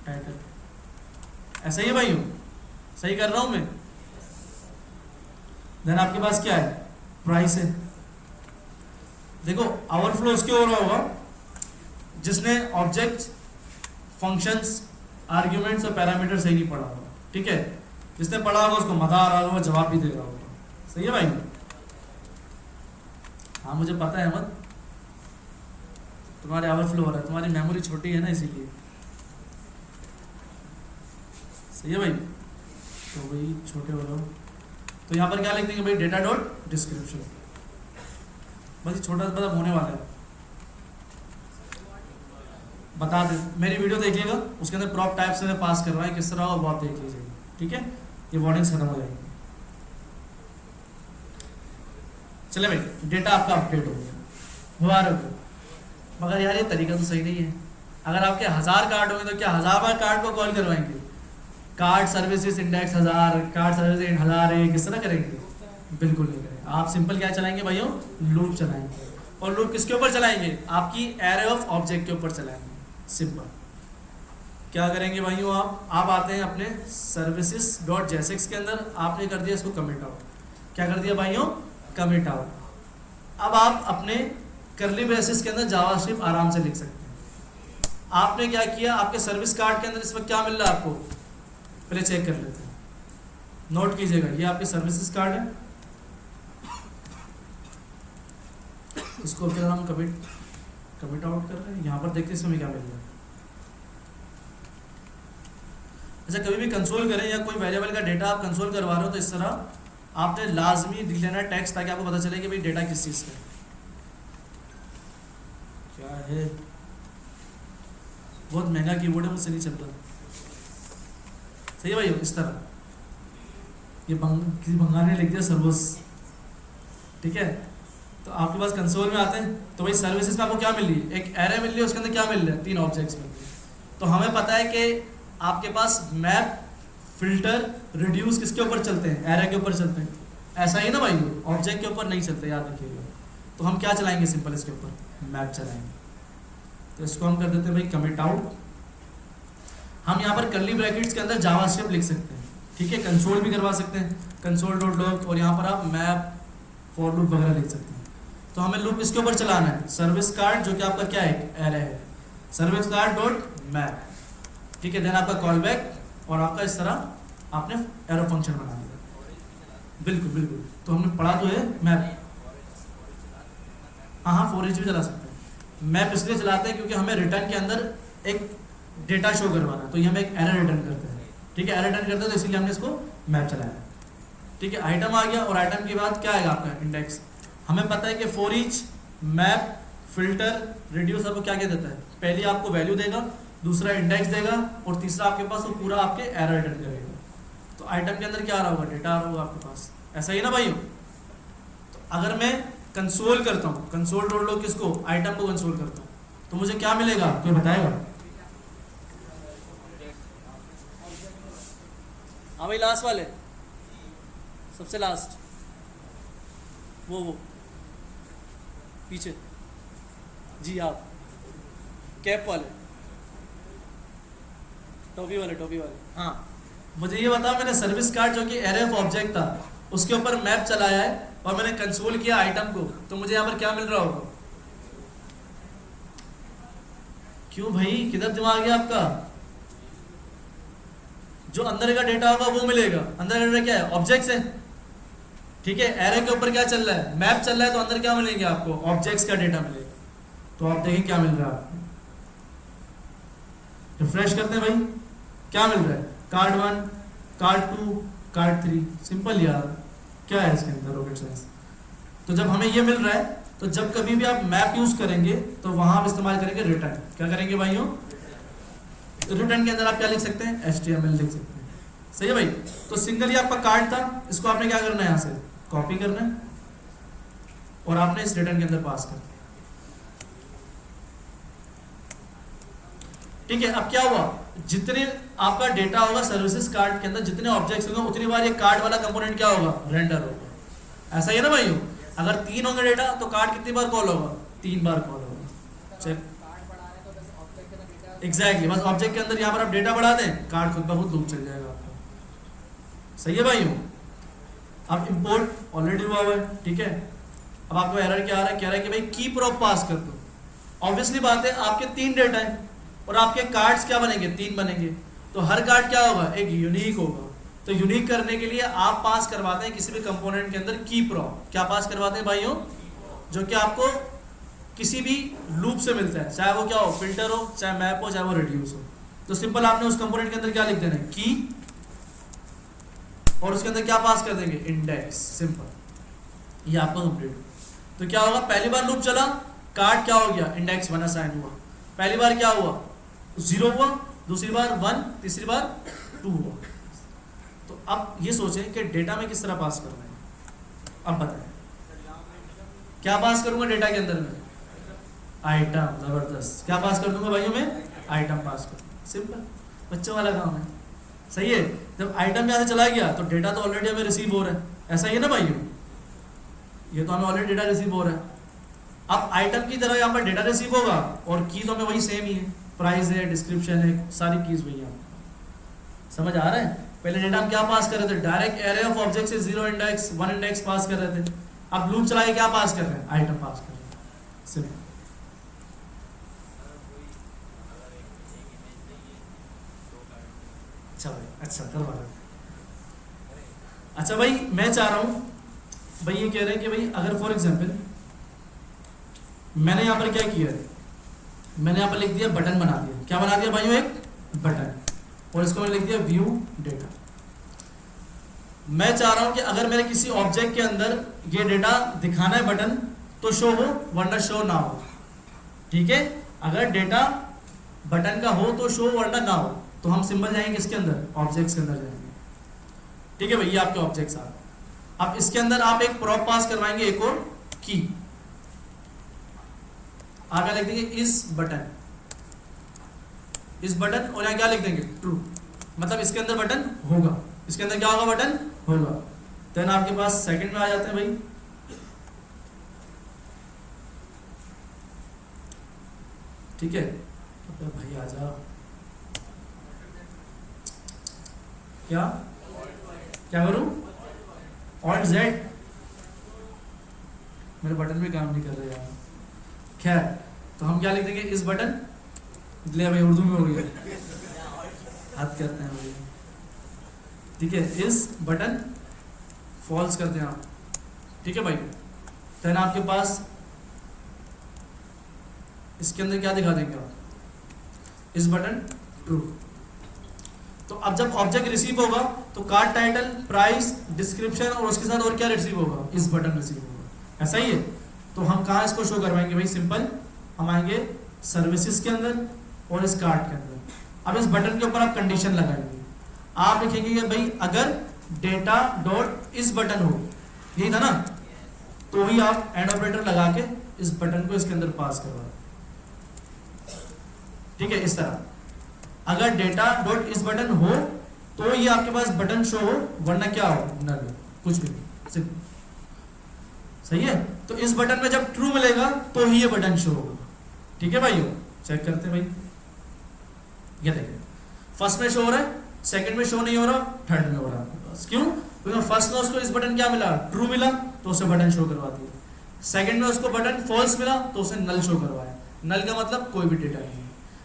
टाइटल, ऐसा ही है भाइयों, सही कर रहा हूं मैं। देन आपके पास क्या है, प्राइस है, देखो ओवरफ्लो उसके हो रहा होगा जिसने ऑब्जेक्ट, फंक्शंस, आर्ग्यूमेंट्स और पैरामीटर सही नहीं पढ़ा होगा, ठीक है, जिसने पढ़ा होगा उसको मजा आ रहा होगा, जवाब भी दे रहा होगा, सही है भाई, हाँ मुझे पता है अहमद, तुम्हारे ओवरफ्लो हो रहा है, तुम्हारी मेमोरी छोटी है ना इसीलिए, सही है भाई, तो भाई छोटे हो रहा हो, तो यहाँ पर क्या लिख देंगे भाई, डेटा डॉट डिस्क्रिप्शन, बस छोटा सा होने वाला है, बता दे, मेरी वीडियो देखिएगा, उसके अंदर प्रॉप टाइप से पास कर रहा है किस तरह, और वो आप देख लीजिएगा, ठीक है, ये वार्निंग्स खत्म हो जाएगी। चले भाई, डेटा आपका अपडेट हो गया, मुबारक हो, मगर यार ये तरीका तो सही नहीं है, अगर आपके 1000 कार्ड होंगे तो क्या 1000 बार कार्ड को कॉल करवाएंगे, card services index 1000, card services 1000 किस तरह करेंगे, बिल्कुल नहीं करेंगे। आप सिंपल क्या चलाएंगे भाइयों, लूप चलाएंगे, और लूप किसके ऊपर चलाएंगे, आपकी एरे ऑफ ऑब्जेक्ट के ऊपर चलाएंगे, सिंपल। क्या करेंगे भाइयों, आप आते हैं अपने सर्विसेज डॉट जेएसएक्स के अंदर, आपने कर दिया इसको कमिट आउट, क्या कर दिया भाइयों, कमिट आउट। अब आप अपने करली ब्रेसेस के अंदर जावास्क्रिप्ट आराम से लिख सकते हैं। आपने क्या किया, आपके सर्विस कार्ड के अंदर इस वक्त क्या मिल रहा है आपको, पहले चेक कर लेते हैं, नोट कीजिएगा, ये आपके सर्विसेज कार्ड है, इसको फिर हम कमिट आउट कर रहे हैं, यहाँ पर देखते हैं इसमें क्या मिल रहा है। अच्छा, कभी भी कंसोल करें या कोई वेरिएबल का डेटा आप कंसोल करवा रहे हो तो इस तरह आपने लाजमी लिख लेना टेक्स्ट, ताकि आपको पता चले कि भाई डेटा किस चीज़ का है, क्या है, बहुत महंगा कीबोर्ड है, मुझसे नहीं चलता, सही है भाई, इस तरह ये किसी बंगाली ने लिख दिया सर्वस, ठीक है। तो आपके पास कंसोल में आते हैं तो भाई सर्विसेज में आपको क्या मिल रही है, एक एरे मिल रही है, उसके अंदर क्या मिल रहा है, 3 ऑब्जेक्ट्स मिल रही है। तो हमें पता है कि आपके पास मैप, फिल्टर, रिड्यूस किसके ऊपर चलते हैं, एरे के ऊपर चलते हैं, ऐसा ही ना भाई, ऑब्जेक्ट के ऊपर नहीं चलते, याद रखिएगा। तो हम क्या चलाएंगे, सिंपल इसके ऊपर मैप चलाएंगे, तो इसको हम कर देते हैं भाई कमिट आउट। हम यहाँ पर कर्ली ब्रैकेट्स के अंदर जावास्क्रिप्ट लिख सकते हैं, ठीक है, कंसोल भी करवा सकते हैं, कंसोल डॉट लॉग, और यहाँ पर आप मैप, फॉर लूप वगैरह लिख सकते हैं। तो हमें लूप इसके ऊपर चलाना है, सर्विस कार्ड जो कि आपका क्या है, एरे है, सर्विस कार्ड डॉट मैप, ठीक है। देन आपका कॉल बैक और आपका इस तरह आपने एरो फंक्शन बना दिया। बिल्कुल बिल्कुल, तो हमने पढ़ा तो है मैप। हाँ, फॉर ईच भी चला सकते हैं। मैप इसलिए चलाते हैं क्योंकि हमें रिटर्न के अंदर एक डेटा शो करवाना है, तो ये हम एक एरर रिटर्न करते हैं, ठीक है। एरर रिटर्न करते हैं तो इसीलिए हमने इसको मैप चलाया, ठीक है। आइटम आ गया और आइटम के बाद क्या आएगा आपका इंडेक्स। हमें पता है कि for each, map, filter, reduce को क्या क्या देता है, पहले आपको वैल्यू देगा, दूसरा इंडेक्स देगा और तीसरा आपके पास वो पूरा आपके एरर रिटर्न करेगा। तो आइटम के अंदर क्या आ रहा होगा, डेटा आ रहा होगा आपके पास, ऐसा ही ना भाई। तो अगर मैं कंसोल करता हूँ, कंसोल डॉट लॉग किसको, आइटम को कंसोल करता हूँ, तो मुझे क्या मिलेगा, कोई बताएगा? हाँ भाई, लास्ट वाले, सबसे लास्ट, वो पीछे जी, आप कैप वाले, टोपी वाले, हाँ। मुझे ये बता, मैंने सर्विस कार्ड जो कि एरे ऑफ ऑब्जेक्ट था उसके ऊपर मैप चलाया है और मैंने कंसोल किया आइटम को, तो मुझे यहाँ पर क्या मिल रहा होगा? क्यों भाई, किधर दिमाग है आपका? जो अंदर का डेटा होगा वो मिलेगा। अंदर का डेटा क्या है, ऑब्जेक्ट्स है, ठीक है। एरे के ऊपर क्या चल रहा है, मैप चल रहा है, तो अंदर क्या मिलेंगे आपको, ऑब्जेक्ट्स का डेटा मिलेगा। तो आप देखें क्या मिल रहा है आपको, रिफ्रेश करते हैं भाई, क्या मिल रहा है, कार्ड 1, कार्ड 2, कार्ड 3, सिंपल यार, क्या है इसके अंदर रॉकेट साइंस। तो जब हमें ये मिल रहा है, तो जब कभी भी आप मैप यूज करेंगे तो वहां आप इस्तेमाल करेंगे रिटर्न। क्या करेंगे भाइयों, तो रिटर्न के अंदर आप क्या लिख सकते हैं, HTML लिख सकते हैं, सही है भाई। तो सिंगल ही आपका कार्ड था, इसको आपने क्या करना है, यहाँ से कॉपी करना है और आपने इस रिटर्न के अंदर पास करना है, ठीक है। अब क्या हुआ, जितने आपका डेटा होगा सर्विसेज कार्ड के अंदर, जितने ऑब्जेक्ट्स होंगे उतनी बार ये कार्ड वाला कंपोनेंट क्या होगा, रेंडर होगा। ऐसा ही है ना भाइयों, अगर 3 होंगे डेटा तो कार्ड कितनी बार कॉल होगा, 3 बार कॉल होगा। चेक, एग्जैक्टली, बस ऑब्जेक्ट के अंदर यहाँ पर आप डेटा बढ़ा दें, कार्ड खुद ब खुद लूप चल जाएगा आपका, सही है भाइयों। अब इंपोर्ट ऑलरेडी हुआ है, ठीक है। अब आपको एरर क्या आ रहा है, कह रहा है कि भाई की प्रॉप पास कर दो। ऑब्वियसली बात है, आपके 3 डेटा है और आपके कार्ड्स क्या बनेंगे, 3 बनेंगे, तो हर कार्ड क्या होगा, एक यूनिक होगा। तो यूनिक करने के लिए आप पास करवाते हैं किसी भी कंपोनेंट के अंदर की प्रॉप। क्या पास करवाते हैं भाइयों, जो कि आपको किसी भी लूप से मिलता है, चाहे वो क्या हो, फिल्टर हो, चाहे मैप हो, चाहे वो रिड्यूस हो। तो सिंपल आपने उस कंपोनेंट के अंदर क्या लिख देना है, की, और उसके अंदर क्या पास कर देंगे, इंडेक्स, सिंपल। ये आपका कंप्लीट। तो क्या होगा, पहली बार लूप चला, कार्ड क्या हो गया, इंडेक्स 1 असाइन हुआ, पहली बार क्या हुआ, 0 हुआ, दूसरी बार 1, तीसरी बार 2 हुआ। तो अब ये सोचें कि डेटा में किस तरह पास करना है। अब बताएं क्या पास करूंगा डेटा के अंदर में, आइटम, जबरदस्त। क्या पास कर दूंगा भाइयों में, आइटम पास कर, सिंपल, बच्चों वाला काम है, सही है। जब आइटम यहाँ से चला गया तो डेटा तो ऑलरेडी हमें रिसीव हो रहा है, ऐसा ही है ना भाइयों, ये तो हमें ऑलरेडी डेटा रिसीव हो रहा है। अब आइटम की तरह यहाँ पर डेटा रिसीव होगा और की तो हमें वही सेम ही है, प्राइस है, डिस्क्रिप्शन है, सारी कीज वही है। समझ आ रहा है, पहले डेटा हम क्या पास कर रहे थे, डायरेक्ट एरे ऑफ ऑब्जेक्ट से 0 इंडेक्स 1 इंडेक्स पास कर रहे थे। अब लूप चला के क्या पास कर रहे हैं, आइटम पास कर रहे हैं, सिंपल। अच्छा भाई, अच्छा करवा रहे। अच्छा भाई, मैं चाह रहा हूँ भाई, ये कह रहे हैं कि भाई अगर फॉर एग्जांपल मैंने यहाँ पर क्या किया है, मैंने यहाँ पर लिख दिया बटन बना दिया। क्या बना दिया भाइयों, एक बटन, और इसको मैंने लिख दिया व्यू डेटा। मैं चाह रहा हूं कि अगर मेरे किसी ऑब्जेक्ट के अंदर ये डेटा दिखाना है बटन, तो शो हो, वरना शो ना हो, ठीक है। अगर डेटा बटन का हो तो शो, वरना ना हो। तो हम सिंबल जाएंगे इसके अंदर, ऑब्जेक्ट्स के अंदर जाएंगे, ठीक है भाई, ये आपके ऑब्जेक्ट्स आ गए। अब इसके अंदर आप एक प्रॉप पास करवाएंगे, एक और की, आगे लिख देंगे इस बटन, और यहाँ क्या लिख देंगे, ट्रू, मतलब इसके अंदर बटन होगा, इसके अंदर क्या होगा, बटन होगा। देन आपके पास सेकंड में आ जाते हैं भाई, ठीक है। तो भाई आ जाओ, क्या करूं, ऑल्ट Z, मेरे बटन भी काम नहीं कर रहे यार। खैर, तो हम क्या लिख देंगे, इस बटन, ले भाई उर्दू में हो गया, हाथ करते हैं भाई, ठीक है, इस बटन फॉल्स करते हैं आप, ठीक है भाई। देन आपके पास इसके अंदर क्या दिखा देंगे आप, इस बटन ट्रू। तो अब जब ऑब्जेक्ट रिसीव होगा तो कार्ड टाइटल, प्राइस, डिस्क्रिप्शन और उसके साथ और क्या रिसीव होगा, इस बटन रिसीव होगा, ऐसा ही है। तो हम कहाँ इसको शो करवाएंगे भाई, सिंपल, हम आएंगे सर्विसेज के अंदर और इस कार्ड के अंदर। अब इस बटन के ऊपर आप कंडीशन लगाएंगे, आप लिखेंगे कि भाई अगर डेटा डॉट इस बटन हो, यही था ना, तो ही आप एंड ऑपरेटर लगा के इस बटन को इसके अंदर पास करवाए, ठीक है, इस तरह। अगर डेटा डॉट इस बटन हो तो ये आपके पास बटन शो हो, वरना क्या हो, नल, कुछ भी नहीं, सही है। तो इस बटन में जब ट्रू मिलेगा तो ही ये बटन शो होगा, ठीक है भाई। चेक करते हैं भाई, ये देखिए फर्स्ट में शो हो रहा है, सेकंड में शो नहीं हो रहा, थर्ड में हो रहा है आपके पास। क्यों? क्योंकि फर्स्ट में उसको इस बटन क्या मिला, ट्रू मिला, तो उसे बटन शो करवा दिया। सेकंड में उसको बटन फॉल्स मिला तो उसे नल शो करवाया। नल का मतलब कोई भी डेटा नहीं है।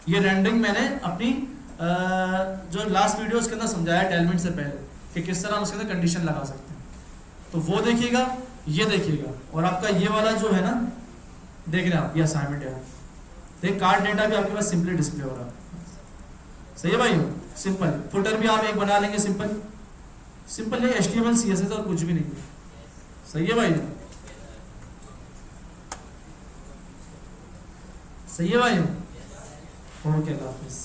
ये रेंडरिंग मैंने अपनी जो लास्ट वीडियो उसके अंदर समझाया टेलमेंट से पहले कि किस तरह हम उसके अंदर कंडीशन लगा सकते हैं, तो वो देखिएगा, ये देखिएगा, और आपका ये वाला जो है ना, देख रहे हैं आप, ये असाइनमेंट है, देख कार्ड डेटा भी आपके पास सिंपली डिस्प्ले हो रहा है, सही है भाई, सिंपल। फुटर भी आप एक बना लेंगे, सिंपल सिंपल, ये HTML CSS और कुछ भी नहीं है, सही है भाई, सही है भाई, ओके, अल्लाह हाफिज़।